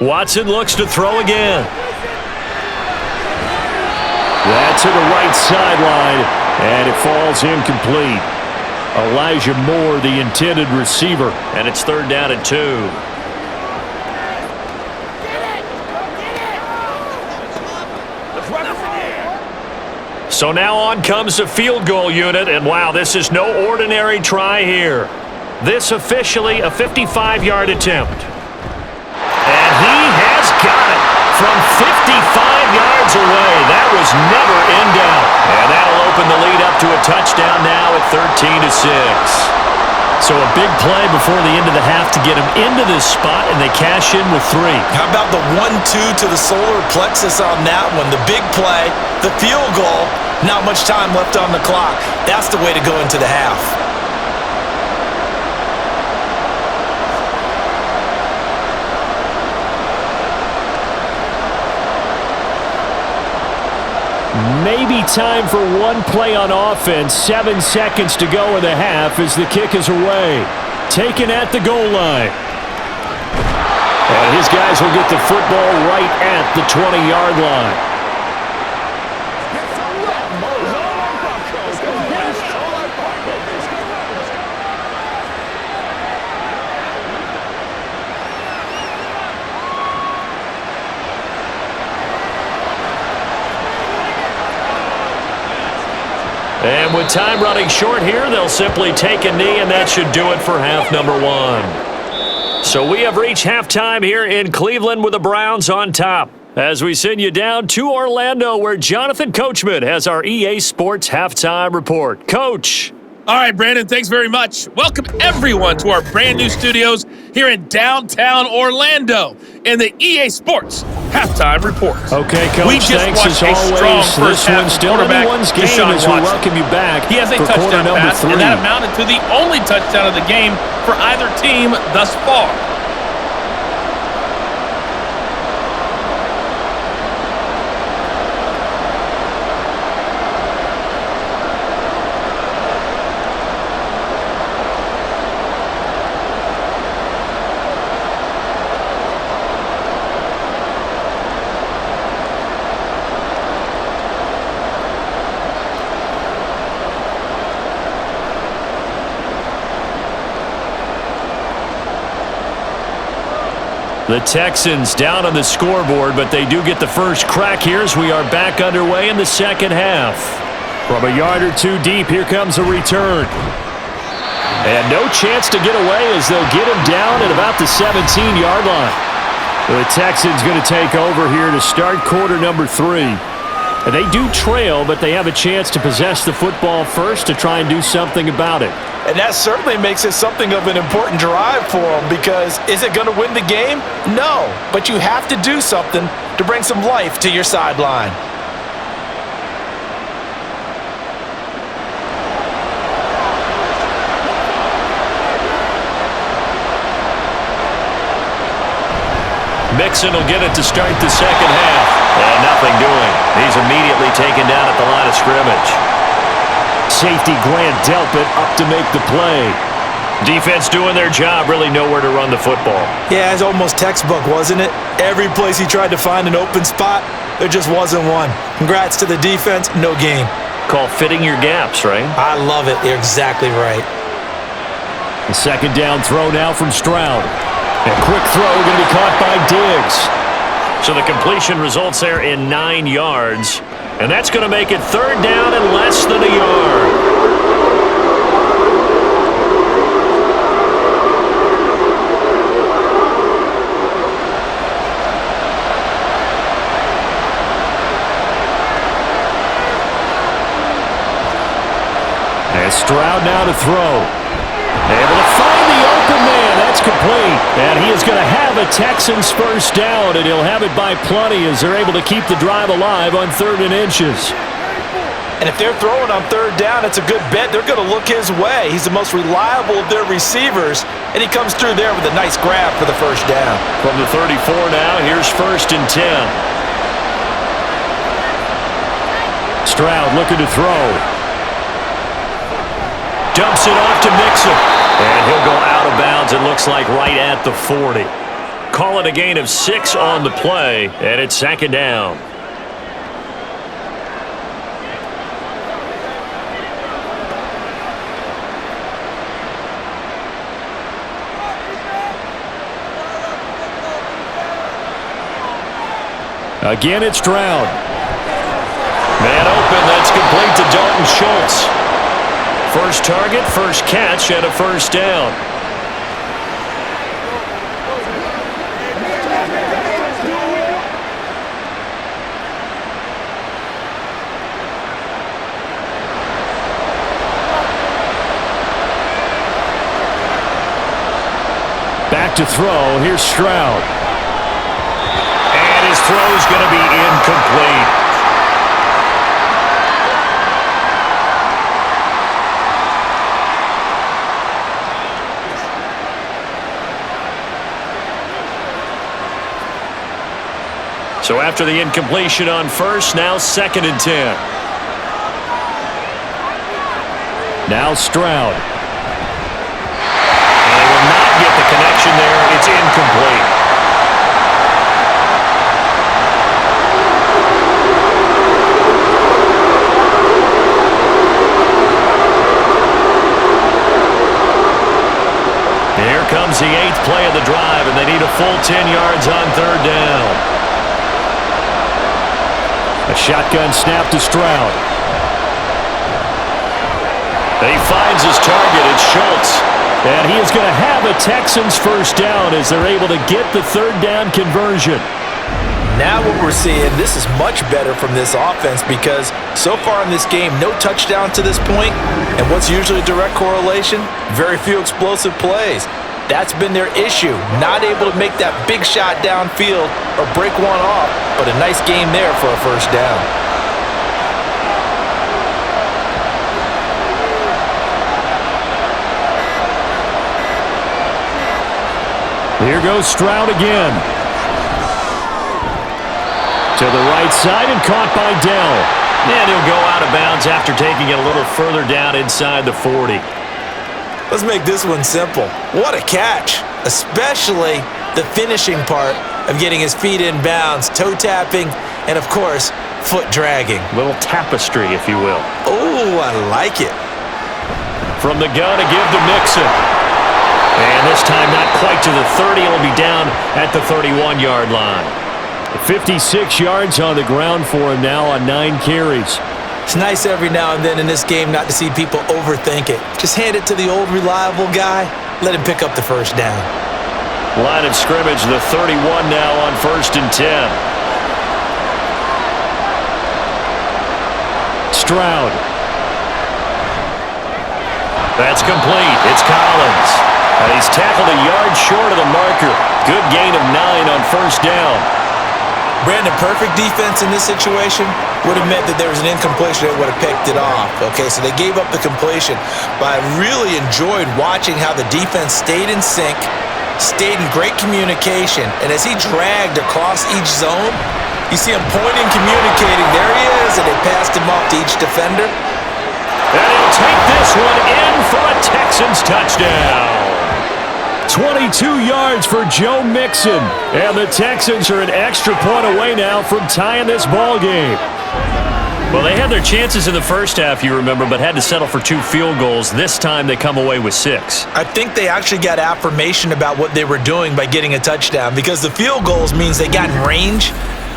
Watson looks to throw again. That's to the right sideline, and it falls incomplete. Elijah Moore, the intended receiver, and it's 3rd down and 2. So now on comes the field goal unit, and wow, this is no ordinary try here. This officially a 55-yard attempt. And he has got it from 55 yards away. That was never in doubt. And that'll open the lead up to a touchdown now at 13-6. So a big play before the end of the half to get them into this spot, and they cash in with 3. How about the 1-2 to the solar plexus on that one? The big play, the field goal, not much time left on the clock. That's the way to go into the half. Maybe time for one play on offense. 7 seconds to go in the half as the kick is away. Taken at the goal line. And his guys will get the football right at the 20-yard line. And with time running short here, they'll simply take a knee, and that should do it for half number 1. So we have reached halftime here in Cleveland with the Browns on top. As we send you down to Orlando, where Jonathan Coachman has our EA Sports halftime report. Coach. All right, Brandon, thanks very much. Welcome, everyone, to our brand new studios here in downtown Orlando in the EA Sports halftime report. Okay, Coach, we just thanks watched as a always. strong first This half one's still quarterback, anyone's game Deshaun as we Watson. welcome you back. He has a for quarter touchdown number pass, 3. and that amounted to the only touchdown of the game for either team thus far. The Texans down on the scoreboard, but they do get the first crack here as we are back underway in the second half. From a yard or 2 deep, here comes a return. And no chance to get away as they'll get him down at about the 17-yard line. The Texans going to take over here to start quarter number 3. And they do trail, but they have a chance to possess the football first to try and do something about it. And that certainly makes it something of an important drive for them, because is it going to win the game? No, but you have to do something to bring some life to your sideline. Mixon will get it to start the second half. And nothing doing. He's immediately taken down at the line of scrimmage. Safety Grant Delpit up to make the play. Defense doing their job, really nowhere to run the football. Yeah, it's almost textbook, wasn't it? Every place he tried to find an open spot, there just wasn't one. Congrats to the defense, no gain. Called fitting your gaps, right? I love it. You're exactly right. The second down throw now from Stroud. A quick throw going to be caught by Diggs. So the completion results there in 9 yards. And that's going to make it third down and less than a yard. And Stroud now to throw. Able to find the open man. That's complete. And he is going to have a Texans first down, and he'll have it by plenty as they're able to keep the drive alive on 3rd and inches. And if they're throwing on 3rd down, it's a good bet. They're going to look his way. He's the most reliable of their receivers, and he comes through there with a nice grab for the first down. From the 34 now, here's 1st and 10. Stroud looking to throw. Dumps it off to Mixon. And he'll go out of bounds, it looks like, right at the 40. Call it a gain of 6 on the play, and it's 2nd down. Again, it's Stroud. Man open, that's complete to Dalton Schultz. First target, first catch, and a first down. to throw. Here's Stroud. And his throw is going to be incomplete. So after the incompletion on first, now 2nd and 10. Now Stroud. And they will not get the connection there. It's incomplete. Here comes the 8th play of the drive, and they need a full 10 yards on 3rd down. A shotgun snap to Stroud. He finds his target. It's Schultz. And he is going to have a Texans first down as they're able to get the 3rd down conversion. Now what we're seeing, this is much better from this offense because so far in this game, no touchdown to this point. And what's usually a direct correlation? Very few explosive plays. That's been their issue, not able to make that big shot downfield or break one off, but a nice game there for a first down. Here goes Stroud again. To the right side and caught by Dell. And he'll go out of bounds after taking it a little further down inside the 40. Let's make this one simple. What a catch, especially the finishing part of getting his feet in bounds, toe tapping, and of course, foot dragging. Little tapestry, if you will. Oh, I like it. From the gun to give to Mixon. And this time not quite to the 30. It'll be down at the 31-yard line. 56 yards on the ground for him now on 9 carries. It's nice every now and then in this game not to see people overthink it. Just hand it to the old reliable guy. Let him pick up the first down. Line of scrimmage, the 31 now on 1st and 10. Stroud. That's complete. It's Collins. And he's tackled a yard short of the marker. Good gain of 9 on 1st down. Brandon, perfect defense in this situation would have meant that there was an incompletion that would have picked it off. Okay, so they gave up the completion. But I really enjoyed watching how the defense stayed in sync, stayed in great communication, and as he dragged across each zone, you see him pointing, communicating. There he is, and they passed him off to each defender. And he'll take this one in for a Texans touchdown. 22 yards for Joe Mixon. And the Texans are an extra point away now from tying this ball game. Well, they had their chances in the first half, you remember, but had to settle for 2 field goals. This time they come away with 6. I think they actually got affirmation about what they were doing by getting a touchdown because the field goals means they got in range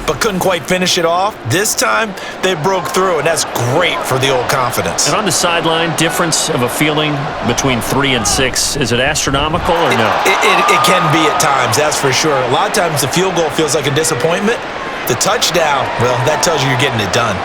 but couldn't quite finish it off. This time, they broke through, and that's great for the old confidence. And on the sideline, difference of a feeling between 3 and 6, is it astronomical or no? It can be at times, that's for sure. A lot of times the field goal feels like a disappointment. The touchdown, well, that tells you you're getting it done.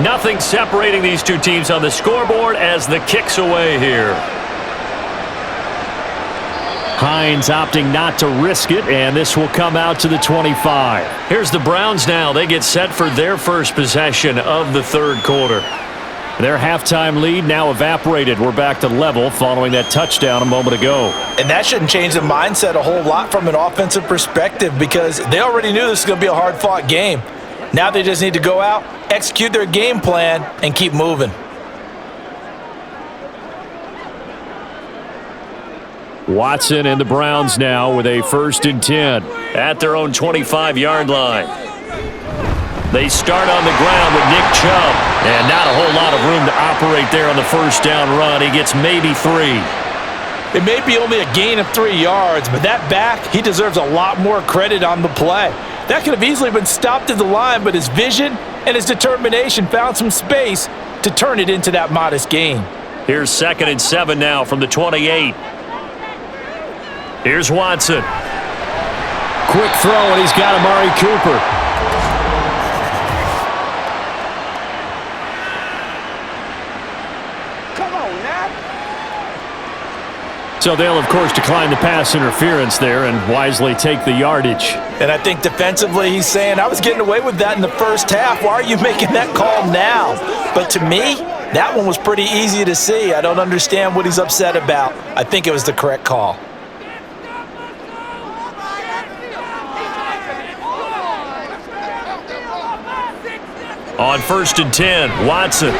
Nothing separating these two teams on the scoreboard as the kick's away here. Hines opting not to risk it, and this will come out to the 25. Here's the Browns now. They get set for their first possession of the 3rd quarter. Their halftime lead now evaporated. We're back to level following that touchdown a moment ago. And that shouldn't change the mindset a whole lot from an offensive perspective because they already knew this was going to be a hard-fought game. Now they just need to go out, execute their game plan, and keep moving. Watson and the Browns now with a 1st and 10 at their own 25-yard line. They start on the ground with Nick Chubb, and not a whole lot of room to operate there on the 1st down run. He gets maybe 3. It may be only a gain of 3 yards, but that back, he deserves a lot more credit on the play. That could have easily been stopped at the line, but his vision and his determination found some space to turn it into that modest gain. Here's 2nd and 7 now from the 28. Here's Watson. Quick throw, and he's got Amari Cooper. Come on, now. So they'll, of course, decline the pass interference there and wisely take the yardage. And I think defensively he's saying, I was getting away with that in the first half. Why are you making that call now? But to me, that one was pretty easy to see. I don't understand what he's upset about. I think it was the correct call. On 1st and 10, Watson.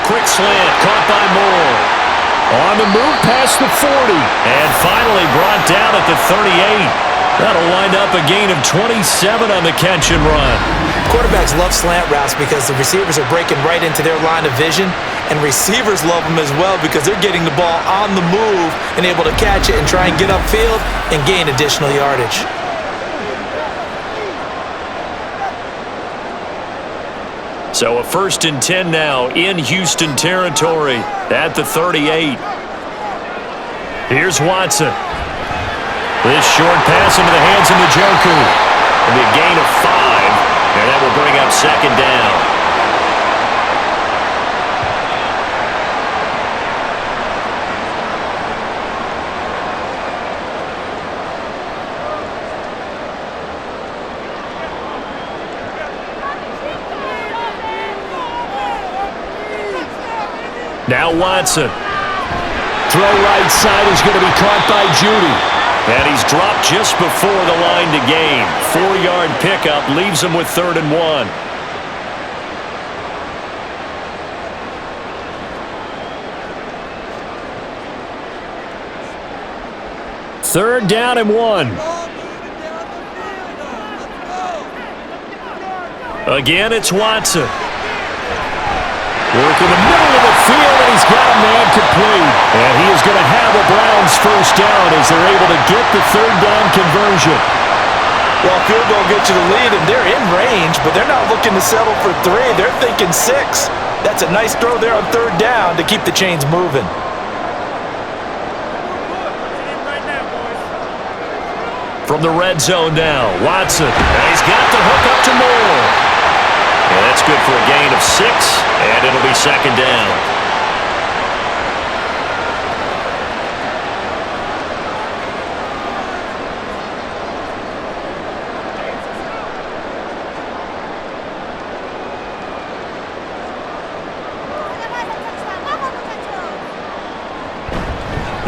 Quick slant, caught by Moore. On the move past the 40. And finally brought down at the 38. That'll wind up a gain of 27 on the catch and run. Quarterbacks love slant routes because the receivers are breaking right into their line of vision, and receivers love them as well because they're getting the ball on the move and able to catch it and try and get upfield and gain additional yardage. So a 1st and 10 now in Houston territory at the 38. Here's Watson. This short pass into the hands of Njoku. It'll be a gain of 5, and that will bring up 2nd down. Now Watson. Throw right side is going to be caught by Judy. And he's dropped just before the line to gain. 4-yard pickup leaves him with 3rd and 1. Third down and 1. Again, it's Watson. Work in the middle of the field, and he's got a man complete. And he is going to have the Browns first down as they're able to get the 3rd down conversion. Well, field goal gets you the lead, and they're in range, but they're not looking to settle for 3. They're thinking 6. That's a nice throw there on 3rd down to keep the chains moving. From the red zone now, Watson. And he's got the hook up to Moore. And that's good for a gain of 6, and it'll be 2nd down.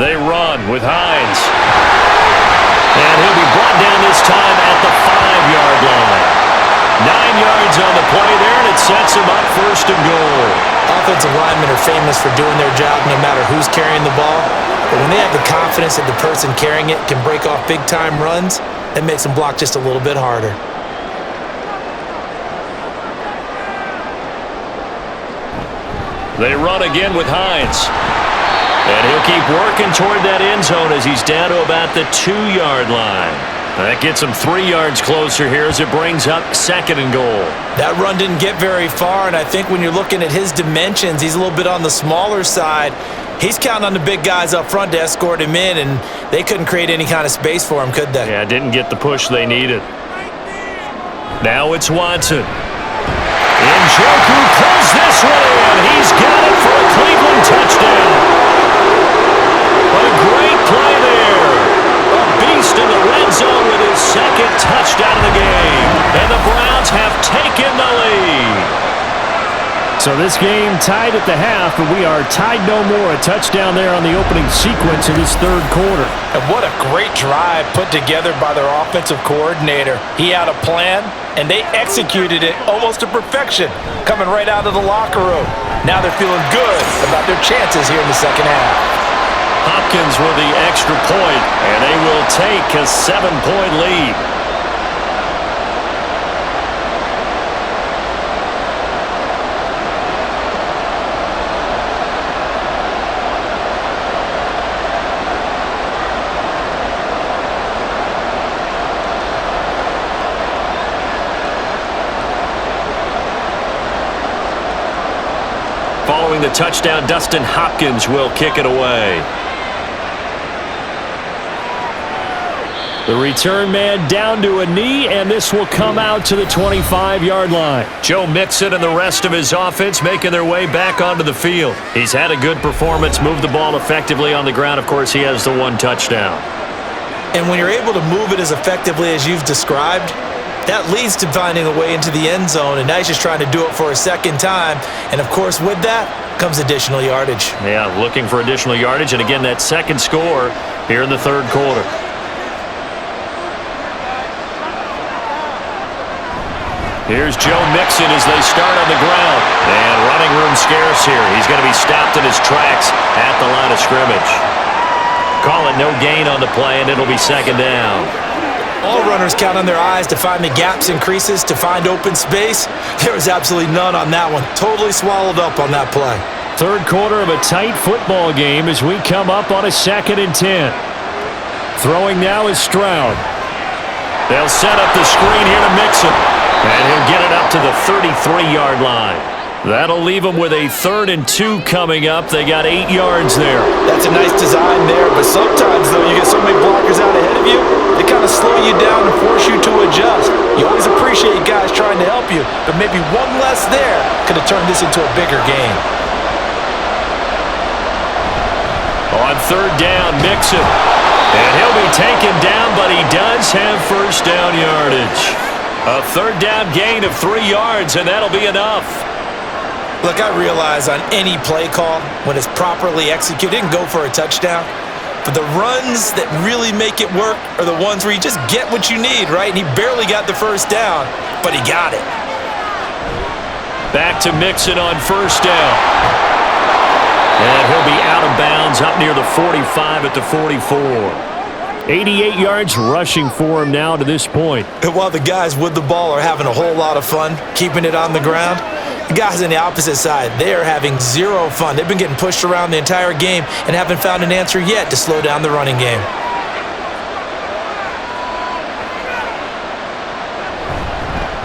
They run with Hines. And he'll be brought down this time at the 5-yard line. 9 yards on the play there, and it sets him up 1st and goal. Offensive linemen are famous for doing their job no matter who's carrying the ball. But when they have the confidence that the person carrying it can break off big-time runs, it makes them block just a little bit harder. They run again with Hines. And he'll keep working toward that end zone as he's down to about the 2-yard line. That gets him 3 yards closer here as it brings up 2nd and goal. That run didn't get very far, and I think when you're looking at his dimensions, he's a little bit on the smaller side. He's counting on the big guys up front to escort him in, and they couldn't create any kind of space for him, could they? Yeah, didn't get the push they needed. Now it's Watson. Njoku pulls this one in. He's got it for a Cleveland touchdown. A great play there. A beast in the red zone with his 2nd touchdown of the game. And the Browns have taken the lead. So this game tied at the half, but we are tied no more. A touchdown there on the opening sequence of this 3rd quarter. And what a great drive put together by their offensive coordinator. He had a plan, and they executed it almost to perfection, coming right out of the locker room. Now they're feeling good about their chances here in the 2nd half. Hopkins with the extra point, and they will take a 7-point lead. touchdown. Dustin Hopkins will kick it away. The return man down to a knee, and this will come out to the 25-yard line. Joe Mixon and the rest of his offense making their way back onto the field. He's had a good performance, moved the ball effectively on the ground. Of course, he has the one touchdown. And when you're able to move it as effectively as you've described, that leads to finding a way into the end zone, and now he's just trying to do it for a second time. And, of course, with that comes additional yardage. Yeah, looking for additional yardage, and again, that second score here in the third quarter. Here's Joe Mixon as they start on the ground. And running room scarce here. He's going to be stopped in his tracks at the line of scrimmage. Call it no gain on the play, and it'll be second down. All runners count on their eyes to find the gaps and creases, to find open space. There was absolutely none on that one. Totally swallowed up on that play. Third quarter of a tight football game as we come up on a 2nd and 10. Throwing now is Stroud. They'll set up the screen here to Mixon. And he'll get it up to the 33-yard line. That'll leave him with a 3rd and 2 coming up. They got 8 yards there. That's a nice design there, but sometimes, though, you get so many blockers out ahead of you, they kind of slow you down and force you to adjust. You always appreciate guys trying to help you, but maybe one less there could have turned this into a bigger game. On 3rd down, Mixon. And he'll be taken down, but he does have first down yardage. A 3rd down gain of 3 yards, and that'll be enough. Look, I realize on any play call, when it's properly executed, it can go for a touchdown. But the runs that really make it work are the ones where you just get what you need, right? And he barely got the first down, but he got it. Back to Mixon on 1st down. And he'll be out of bounds up near the 45 at the 44. 88 yards rushing for him now to this point. And while the guys with the ball are having a whole lot of fun keeping it on the ground, the guys on the opposite side, they are having zero fun. They've been getting pushed around the entire game and haven't found an answer yet to slow down the running game.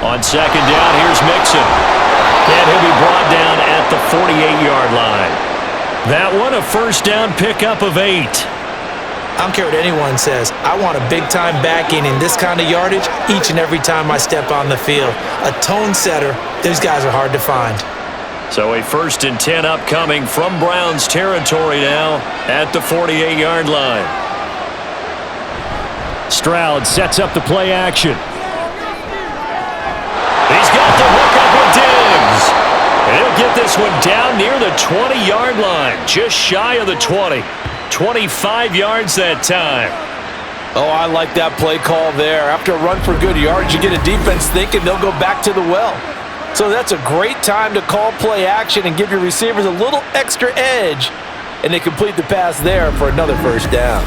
On 2nd down, here's Mixon. And he'll be brought down at the 48-yard line. That one a first down pickup of 8. I don't care what anyone says. I want a big-time backing in this kind of yardage each and every time I step on the field. A tone setter, these guys are hard to find. So a 1st and 10 upcoming from Browns territory now at the 48-yard line. Stroud sets up the play action. He's got the hook up with Diggs. And he'll get this one down near the 20-yard line, just shy of the 20. 25 yards that time. Oh, I like that play call there. After a run for good yards, you get a defense thinking they'll go back to the well. So that's a great time to call play action and give your receivers a little extra edge. And they complete the pass there for another first down.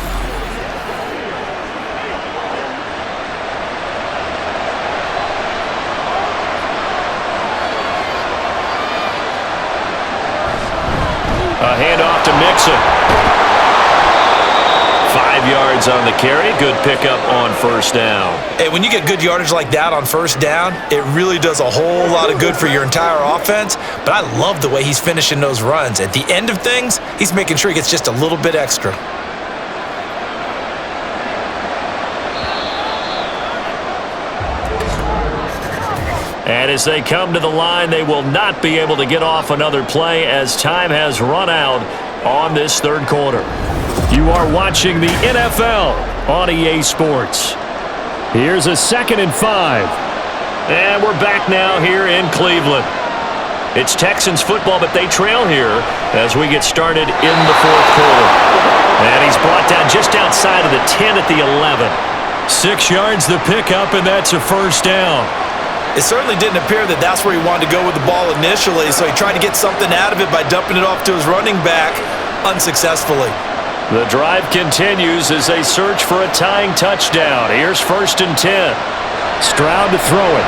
A handoff to Mixon. 5 yards on the carry. Good pickup on first down. Hey, when you get good yardage like that on first down, it really does a whole lot of good for your entire offense. But I love the way he's finishing those runs. At the end of things, he's making sure he gets just a little bit extra. And as they come to the line, they will not be able to get off another play as time has run out on this third quarter. You are watching the NFL on EA Sports. Here's a 2nd and 5. And we're back now here in Cleveland. It's Texans football, but they trail here as we get started in the fourth quarter. And he's brought down just outside of the 10 at the 11. 6 yards the pickup, and that's a first down. It certainly didn't appear that that's where he wanted to go with the ball initially, so he tried to get something out of it by dumping it off to his running back unsuccessfly. The drive continues as they search for a tying touchdown. Here's 1st and 10. Stroud to throw it.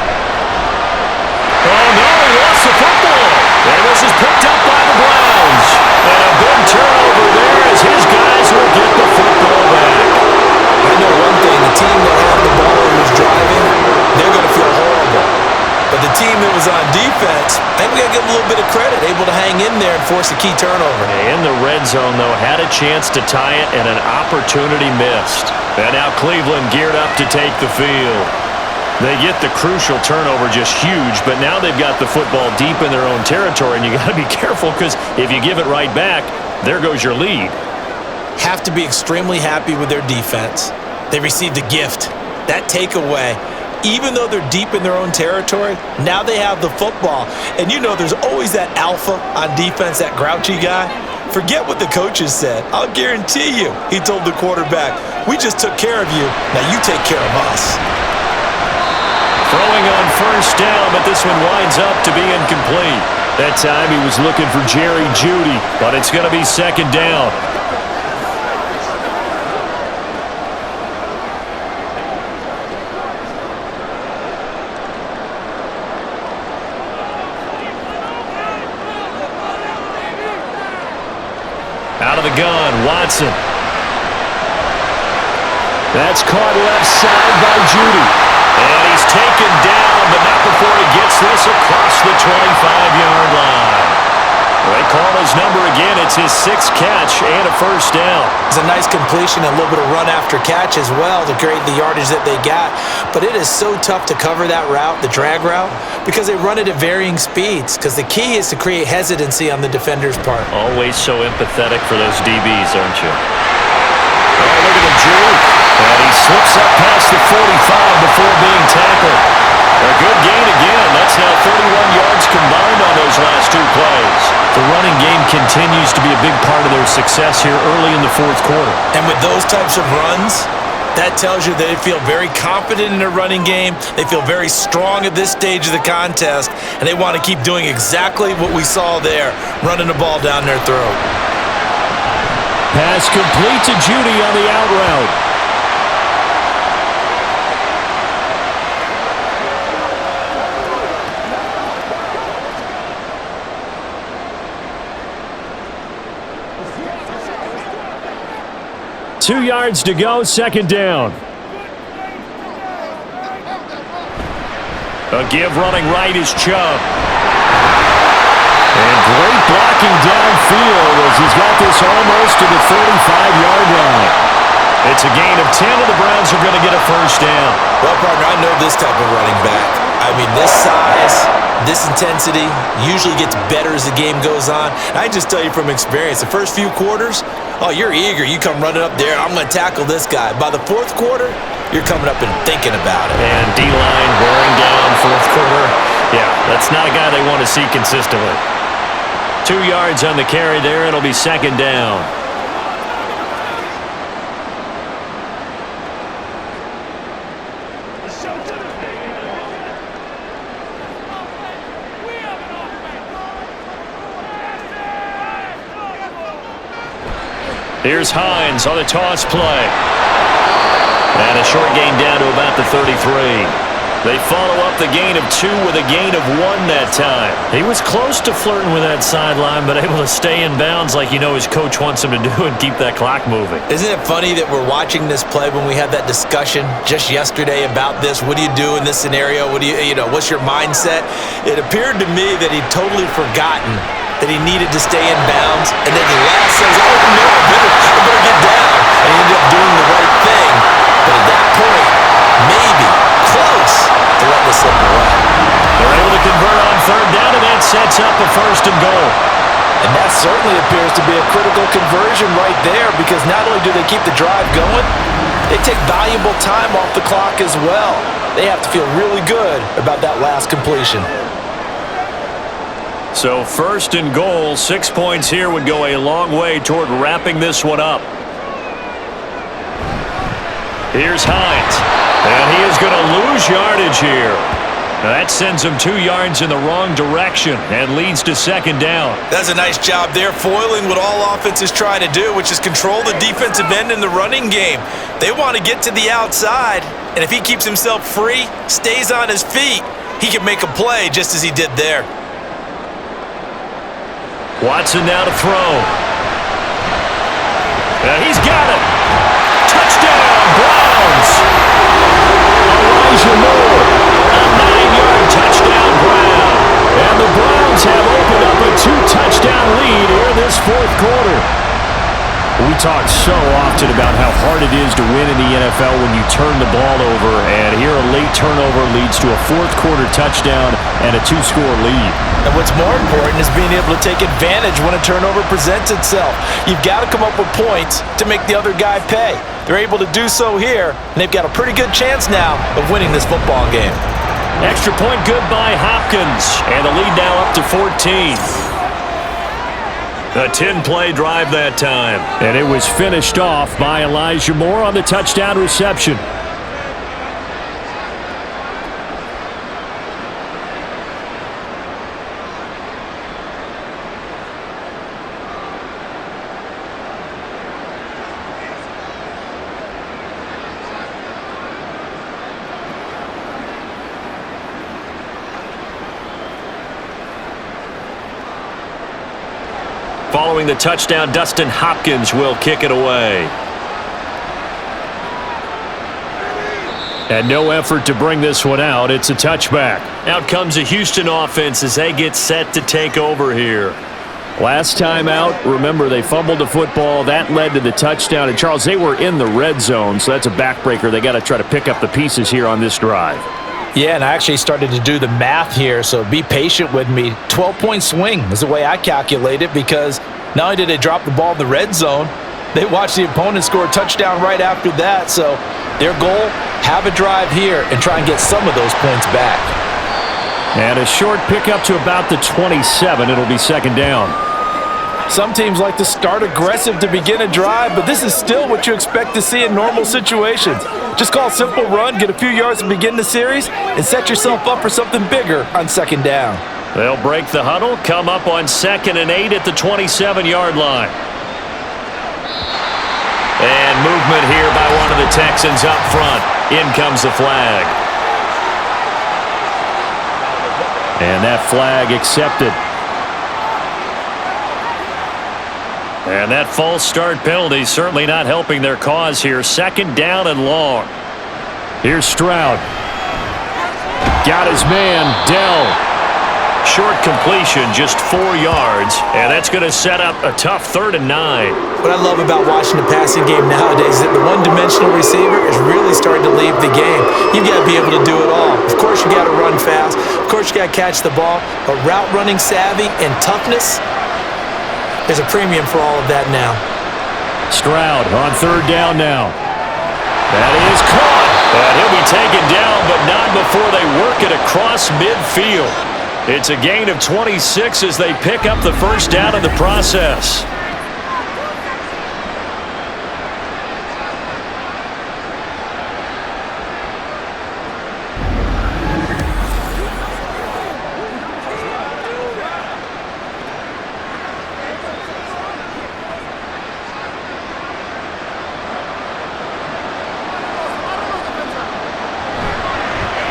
Oh, no, he lost the football. And this is picked up by the Browns. And a big turnover there as his guys will get the football back. I know one thing, the team that had the ball and was driving, they're going to feel horrible. But the team that was on defense, they were getting to give him a little bit of credit, able to hang in there and force a key turnover. In the red zone, though, had a chance to tie it and an opportunity missed. And now Cleveland geared up to take the field. They get the crucial turnover, just huge, but now they've got the football deep in their own territory, and you got to be careful because if you give it right back, there goes your lead. Have to be extremely happy with their defense. They received a gift. That takeaway, even though they're deep in their own territory, now they have the football. And you know there's always that alpha on defense, that grouchy guy. Forget what the coaches said. I'll guarantee you, he told the quarterback, we just took care of you. Now you take care of us. Throwing on first down, but this one winds up to be incomplete. That time he was looking for Jerry Jeudy, but it's going to be second down. Out of the gun, Watson. That's caught left side by Jeudy. And he's taken down, but not before he gets this across the 25-yard line. They call his number again. It's his sixth catch and a first down. It's a nice completion, a little bit of run after catch as well to create the yardage that they got. But it is so tough to cover that route, the drag route, because they run it at varying speeds. Because the key is to create hesitancy on the defender's part. Always so empathetic for those DBs, aren't you? Oh, look at the juke. And he slips up past the 45 before being tackled. A good gain again. That's now 31 yards combined on those last two plays. The running game continues to be a big part of their success here early in the fourth quarter. And with those types of runs, that tells you they feel very confident in their running game. They feel very strong at this stage of the contest, and they want to keep doing exactly what we saw there, running the ball down their throat. Pass complete to Jeudy on the out route. Two yards to go, second down. A give running right is Chubb. And great blocking downfield as he's got this almost to the 35-yard line. It's a gain of 10, and the Browns are going to get a first down. Well, partner, I know this type of running back. I mean, this size, this intensity usually gets better as the game goes on. And I just tell you from experience, the first few quarters, oh, you're eager. You come running up there, I'm going to tackle this guy. By the fourth quarter, you're coming up and thinking about it. And D-line wearing down fourth quarter. Yeah, that's not a guy they want to see consistently. 2 yards on the carry there. It'll be second down. Here's Hines on the toss play. And a short gain down to about the 33. They follow up the gain of 2 with a gain of 1 that time. He was close to flirting with that sideline, but able to stay in bounds like you know his coach wants him to do and keep that clock moving. Isn't it funny that we're watching this play when we had that discussion just yesterday about this? What do you do in this scenario? What do you know, what's your mindset? It appeared to me that he'd totally forgotten that he needed to stay in bounds, and then he last says, oh no, I better get down. And he ended up doing the right thing. But at that point, maybe close to letting it slip away. They're able to convert on third down, and that sets up a first and goal. And that certainly appears to be a critical conversion right there, because not only do they keep the drive going, they take valuable time off the clock as well. They have to feel really good about that last completion. So first and goal, 6 points here would go a long way toward wrapping this one up. Here's Hines, and he is going to lose yardage here. Now that sends him 2 yards in the wrong direction and leads to second down. That's a nice job there, foiling what all offenses try to do, which is control the defensive end in the running game. They want to get to the outside, and if he keeps himself free, stays on his feet, he can make a play just as he did there. Watson now to throw. He's got it. Touchdown, Browns. Elijah Moore, a 9-yard touchdown Brown. And the Browns have quarter. We talk so often about how hard it is to win in the NFL when you turn the ball over, and here a late turnover leads to a fourth quarter touchdown and a two-score lead. And what's more important is being able to take advantage when a turnover presents itself. You've got to come up with points to make the other guy pay. They're able to do so here, and they've got a pretty good chance now of winning this football game. Extra point good by Hopkins, and the lead now up to 14. A 10-play drive that time. And it was finished off by Elijah Moore on the touchdown reception. Following the touchdown, Dustin Hopkins will kick it away. And no effort to bring this one out. It's a touchback. Out comes the Houston offense as they get set to take over here. Last time out, remember, they fumbled the football. That led to the touchdown. And, Charles, they were in the red zone, so that's a backbreaker. They got to try to pick up the pieces here on this drive. Yeah, and I actually started to do the math here, so be patient with me. 12-point swing is the way I calculate it, because not only did they drop the ball in the red zone, they watched the opponent score a touchdown right after that. So their goal, have a drive here and try and get some of those points back. And a short pickup to about the 27. It'll be second down. Some teams like to start aggressive to begin a drive, but this is still what you expect to see in normal situations. Just call a simple run, get a few yards to begin the series, and set yourself up for something bigger on second down. They'll break the huddle, come up on 2nd and 8 at the 27-yard line. And movement here by one of the Texans up front. In comes the flag. And that flag accepted. And that false start penalty certainly not helping their cause here. Second down and long. Here's Stroud. Got his man, Dell. Short completion, just 4 yards. And that's going to set up a tough 3rd and 9. What I love about watching the passing game nowadays is that the one-dimensional receiver is really starting to leave the game. You've got to be able to do it all. Of course, you got to run fast. Of course, you got to catch the ball. But route running savvy and toughness, there's a premium for all of that now. Stroud on 3rd down now. That is caught. And he'll be taken down, but not before they work it across midfield. It's a gain of 26 as they pick up the first down in the process.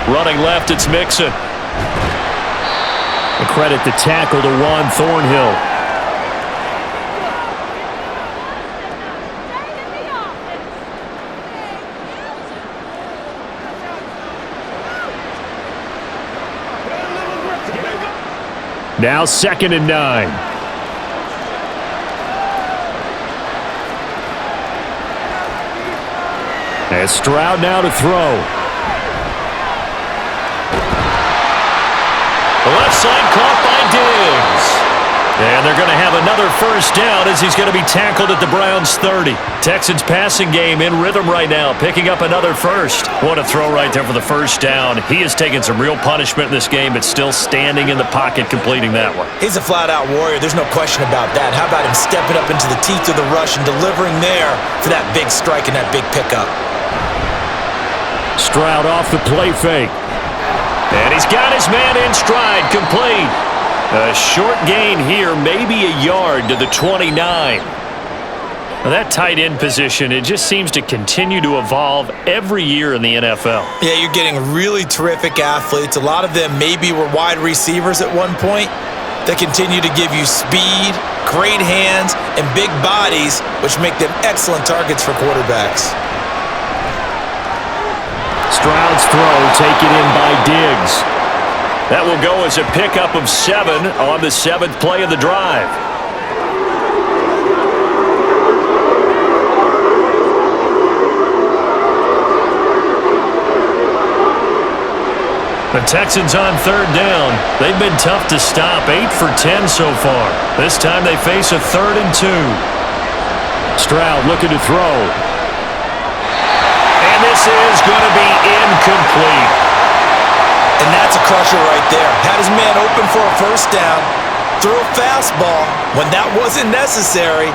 Running left, it's Mixon. A credit the tackle to Juan Thornhill. Now 2nd and 9. And Stroud now to throw. The left side caught by Diggs. And they're going to have another first down as he's going to be tackled at the Browns' 30. Texans passing game in rhythm right now, picking up another first. What a throw right there for the first down. He has taken some real punishment in this game, but still standing in the pocket completing that one. He's a flat-out warrior. There's no question about that. How about him stepping up into the teeth of the rush and delivering there for that big strike and that big pickup? Stroud off the play fake. And he's got his man in stride, complete. A short gain here, maybe a yard to the 29. Now that tight end position, it just seems to continue to evolve every year in the NFL. Yeah, you're getting really terrific athletes. A lot of them maybe were wide receivers at one point. They continue to give you speed, great hands, and big bodies, which make them excellent targets for quarterbacks. Stroud's throw taken in by Diggs. That will go as a pickup of 7 on the 7th play of the drive. The Texans on third down. They've been tough to stop, 8 for 10 so far. This time they face a 3rd and 2. Stroud looking to throw. And this is going to be incomplete. And that's a crusher right there. Had his man open for a first down. Threw a fastball when that wasn't necessary.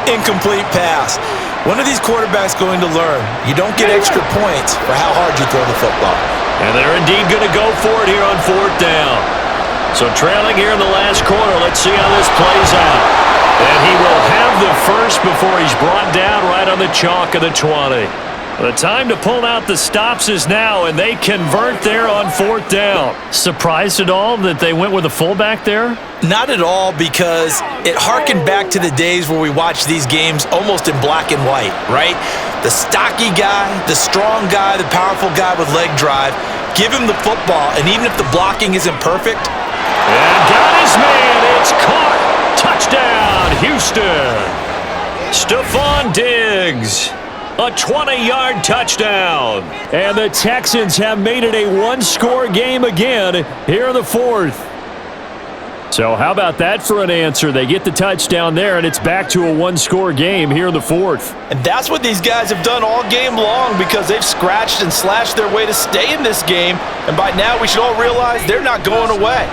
Incomplete pass. When are these quarterbacks going to learn? You don't get extra points for how hard you throw the football. And they're indeed going to go for it here on 4th down. So trailing here in the last quarter, let's see how this plays out. And he will have the first before he's brought down right on the chalk of the 20. The time to pull out the stops is now, and they convert there on 4th down. Surprised at all that they went with a fullback there? Not at all, because it harkened back to the days where we watched these games almost in black and white, right? The stocky guy, the strong guy, the powerful guy with leg drive. Give him the football, and even if the blocking isn't perfect. And got his man. It's caught. Touchdown, Houston. Stephon Diggs. A 20-yard touchdown. And the Texans have made it a one-score game again here in the 4th. So how about that for an answer? They get the touchdown there, and it's back to a one-score game here in the 4th. And that's what these guys have done all game long, because they've scratched and slashed their way to stay in this game. And by now, we should all realize they're not going away.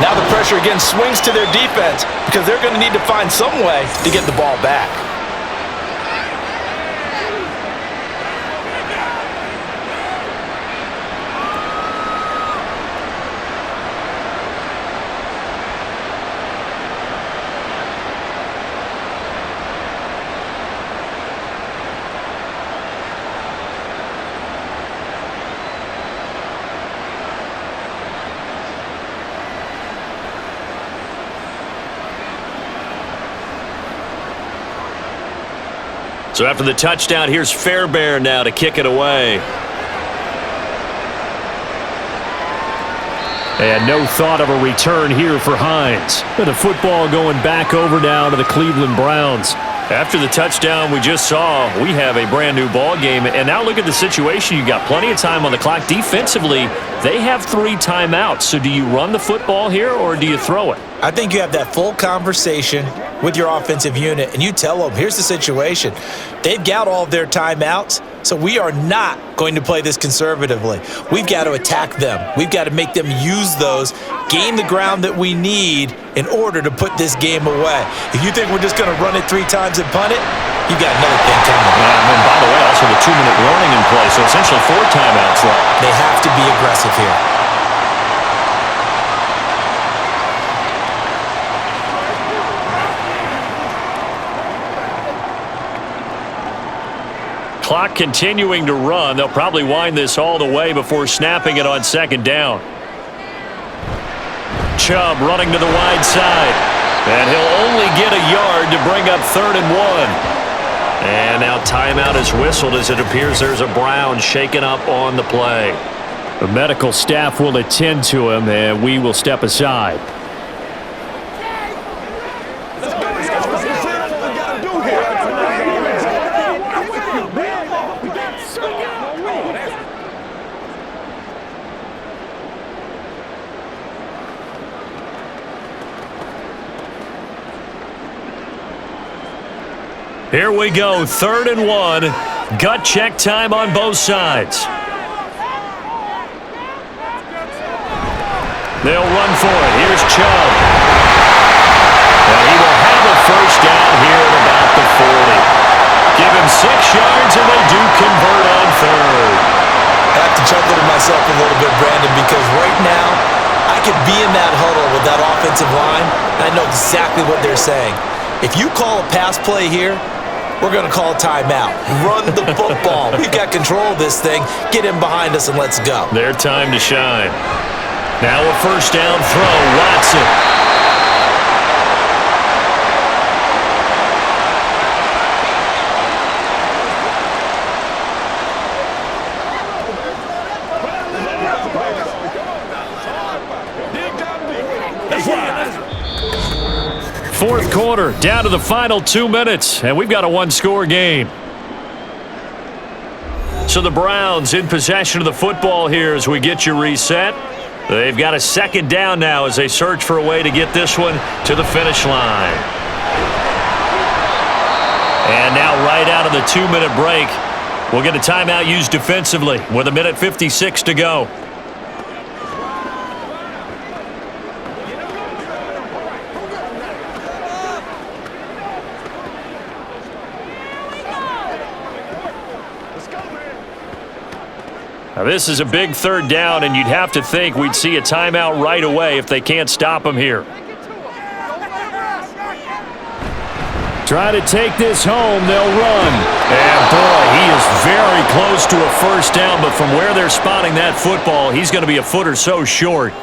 Now the pressure again swings to their defense, because they're going to need to find some way to get the ball back. So after the touchdown, here's Fairbairn now to kick it away. And no thought of a return here for Hines. And the football going back over now to the Cleveland Browns. After the touchdown we just saw, we have a brand new ball game. And now look at the situation. You got plenty of time on the clock. Defensively, they have 3 timeouts. So do you run the football here or do you throw it? I think you have that full conversation with your offensive unit, and you tell them, here's the situation. They've got all of their timeouts, so we are not going to play this conservatively. We've got to attack them. We've got to make them use those, gain the ground that we need in order to put this game away. If you think we're just going to run it 3 times and punt it, you got another thing coming. Yeah, and by the way, also the 2-minute warning in play, so essentially 4 timeouts left. They have to be aggressive here. Clock continuing to run. They'll probably wind this all the way before snapping it on 2nd down. Chubb running to the wide side. And he'll only get a yard to bring up 3rd and 1. And now timeout is whistled as it appears there's a Brown shaken up on the play. The medical staff will attend to him, and we will step aside. Here we go, 3rd and 1. Gut check time on both sides. They'll run for it. Here's Chubb. And he will have a first down here at about the 40. Give him 6 yards, and they do convert on 3rd. I have to chuckle to myself a little bit, Brandon, because right now I could be in that huddle with that offensive line, and I know exactly what they're saying. If you call a pass play here, we're going to call a timeout. Run the football. We've got control of this thing. Get in behind us and let's go. Their time to shine. Now a first down throw. Watson. Fourth quarter, down to the final 2 minutes, and we've got a one-score game. So the Browns in possession of the football here as we get you reset. They've got a second down now as they search for a way to get this one to the finish line. And now right out of the 2-minute break, we'll get a timeout used defensively with 1:56 to go. Now this is a big third down, and you'd have to think we'd see a timeout right away if they can't stop them here. Try to take this home, they'll run. And boy, he is very close to a first down, but from where they're spotting that football, he's going to be a foot or so short.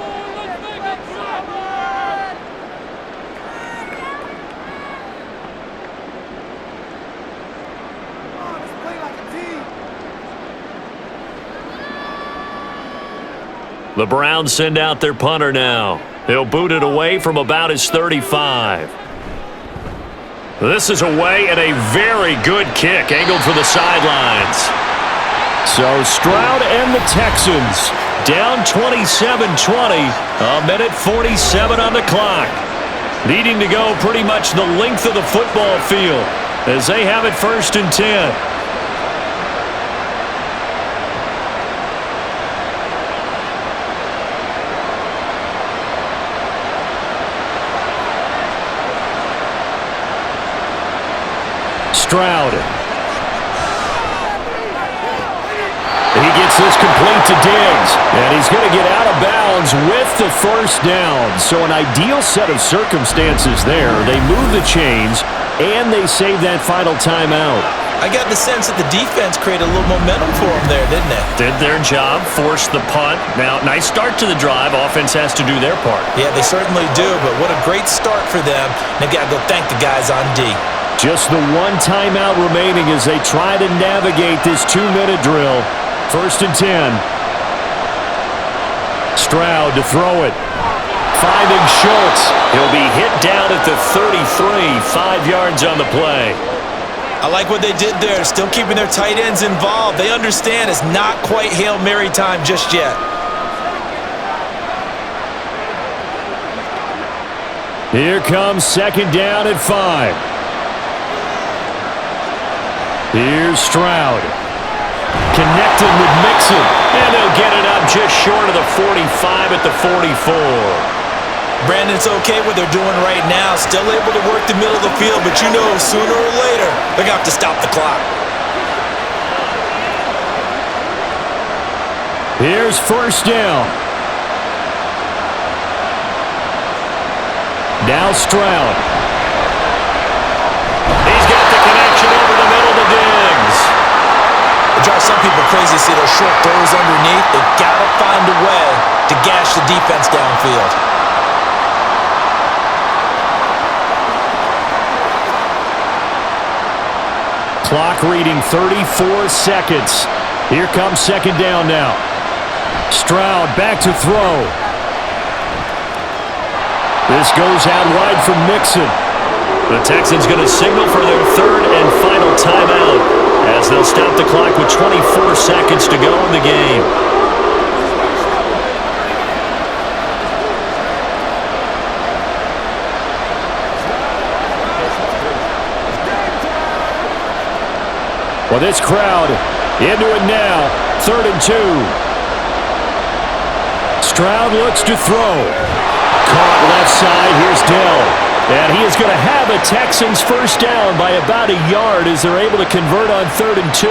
The Browns send out their punter now. He'll boot it away from about his 35. This is away and a very good kick, angled for the sidelines. So Stroud and the Texans down 27-20, 1:47 on the clock. Needing to go pretty much the length of the football field as they have it 1st and 10. Stroud. He gets this complete to Diggs, and he's going to get out of bounds with the first down. So an ideal set of circumstances there. They move the chains, and they save that final timeout. I got the sense that the defense created a little momentum for them there, didn't they? Did their job, forced the punt. Now, nice start to the drive. Offense has to do their part. Yeah, they certainly do, but what a great start for them. They've got to go thank the guys on D. Just the one timeout remaining as they try to navigate this 2-minute drill. 1st and 10. Stroud to throw it. Finding Schultz. He'll be hit down at the 33, 5 yards on the play. I like what they did there, still keeping their tight ends involved. They understand it's not quite Hail Mary time just yet. Here comes 2nd down at 5. Here's Stroud. Connected with Mixon. And they'll get it up just short of the 45 at the 44. Brandon, it's okay what they're doing right now. Still able to work the middle of the field, but you know sooner or later they're going to have to stop the clock. Here's 1st down. Now Stroud. He's got the connection over the middle to Diggs. It drives some people crazy to see those short throws underneath. They've got to find a way to gash the defense downfield. Clock reading 34 seconds. Here comes 2nd down now. Stroud back to throw. This goes out wide from Mixon. The Texans going to signal for their 3rd and final timeout as they'll stop the clock with 24 seconds to go in the game. Well, this crowd into it now. 3rd and 2. Stroud looks to throw. Caught left side. Here's Dell. And he is going to have a Texans first down by about a yard as they're able to convert on 3rd and 2.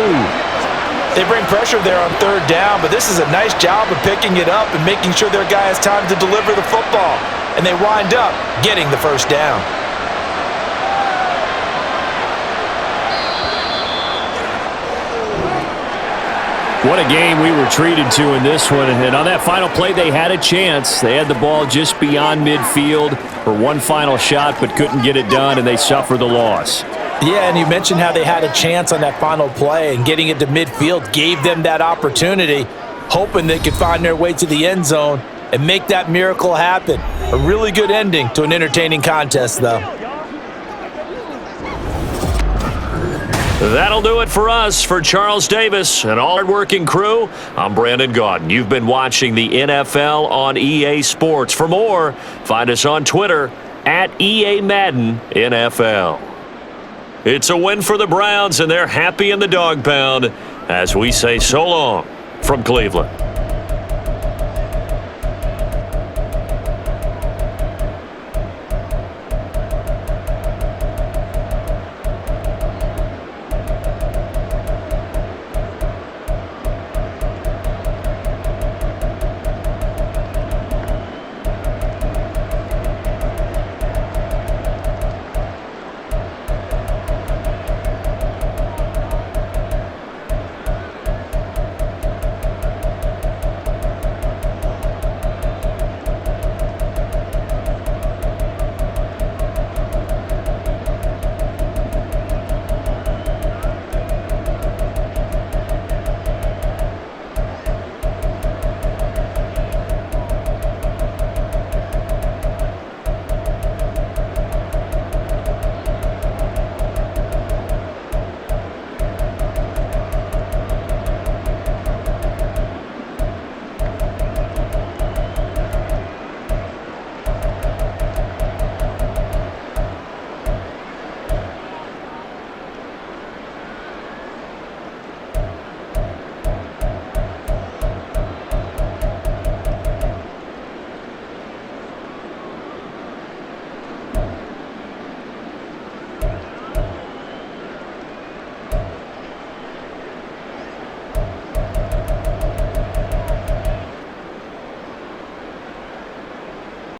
They bring pressure there on 3rd down, but this is a nice job of picking it up and making sure their guy has time to deliver the football. And they wind up getting the first down. What a game we were treated to in this one. And on that final play, they had a chance. They had the ball just beyond midfield for one final shot, but couldn't get it done, and they suffer the loss. Yeah, and you mentioned how they had a chance on that final play, and getting it to midfield gave them that opportunity, hoping they could find their way to the end zone and make that miracle happen. A really good ending to an entertaining contest, though. That'll do it for us. For Charles Davis and all hard-working crew, I'm Brandon Gaudin. You've been watching the NFL on EA Sports. For more, find us on Twitter at EA Madden NFL. It's a win for the Browns, and they're happy in the dog pound as we say so long from Cleveland.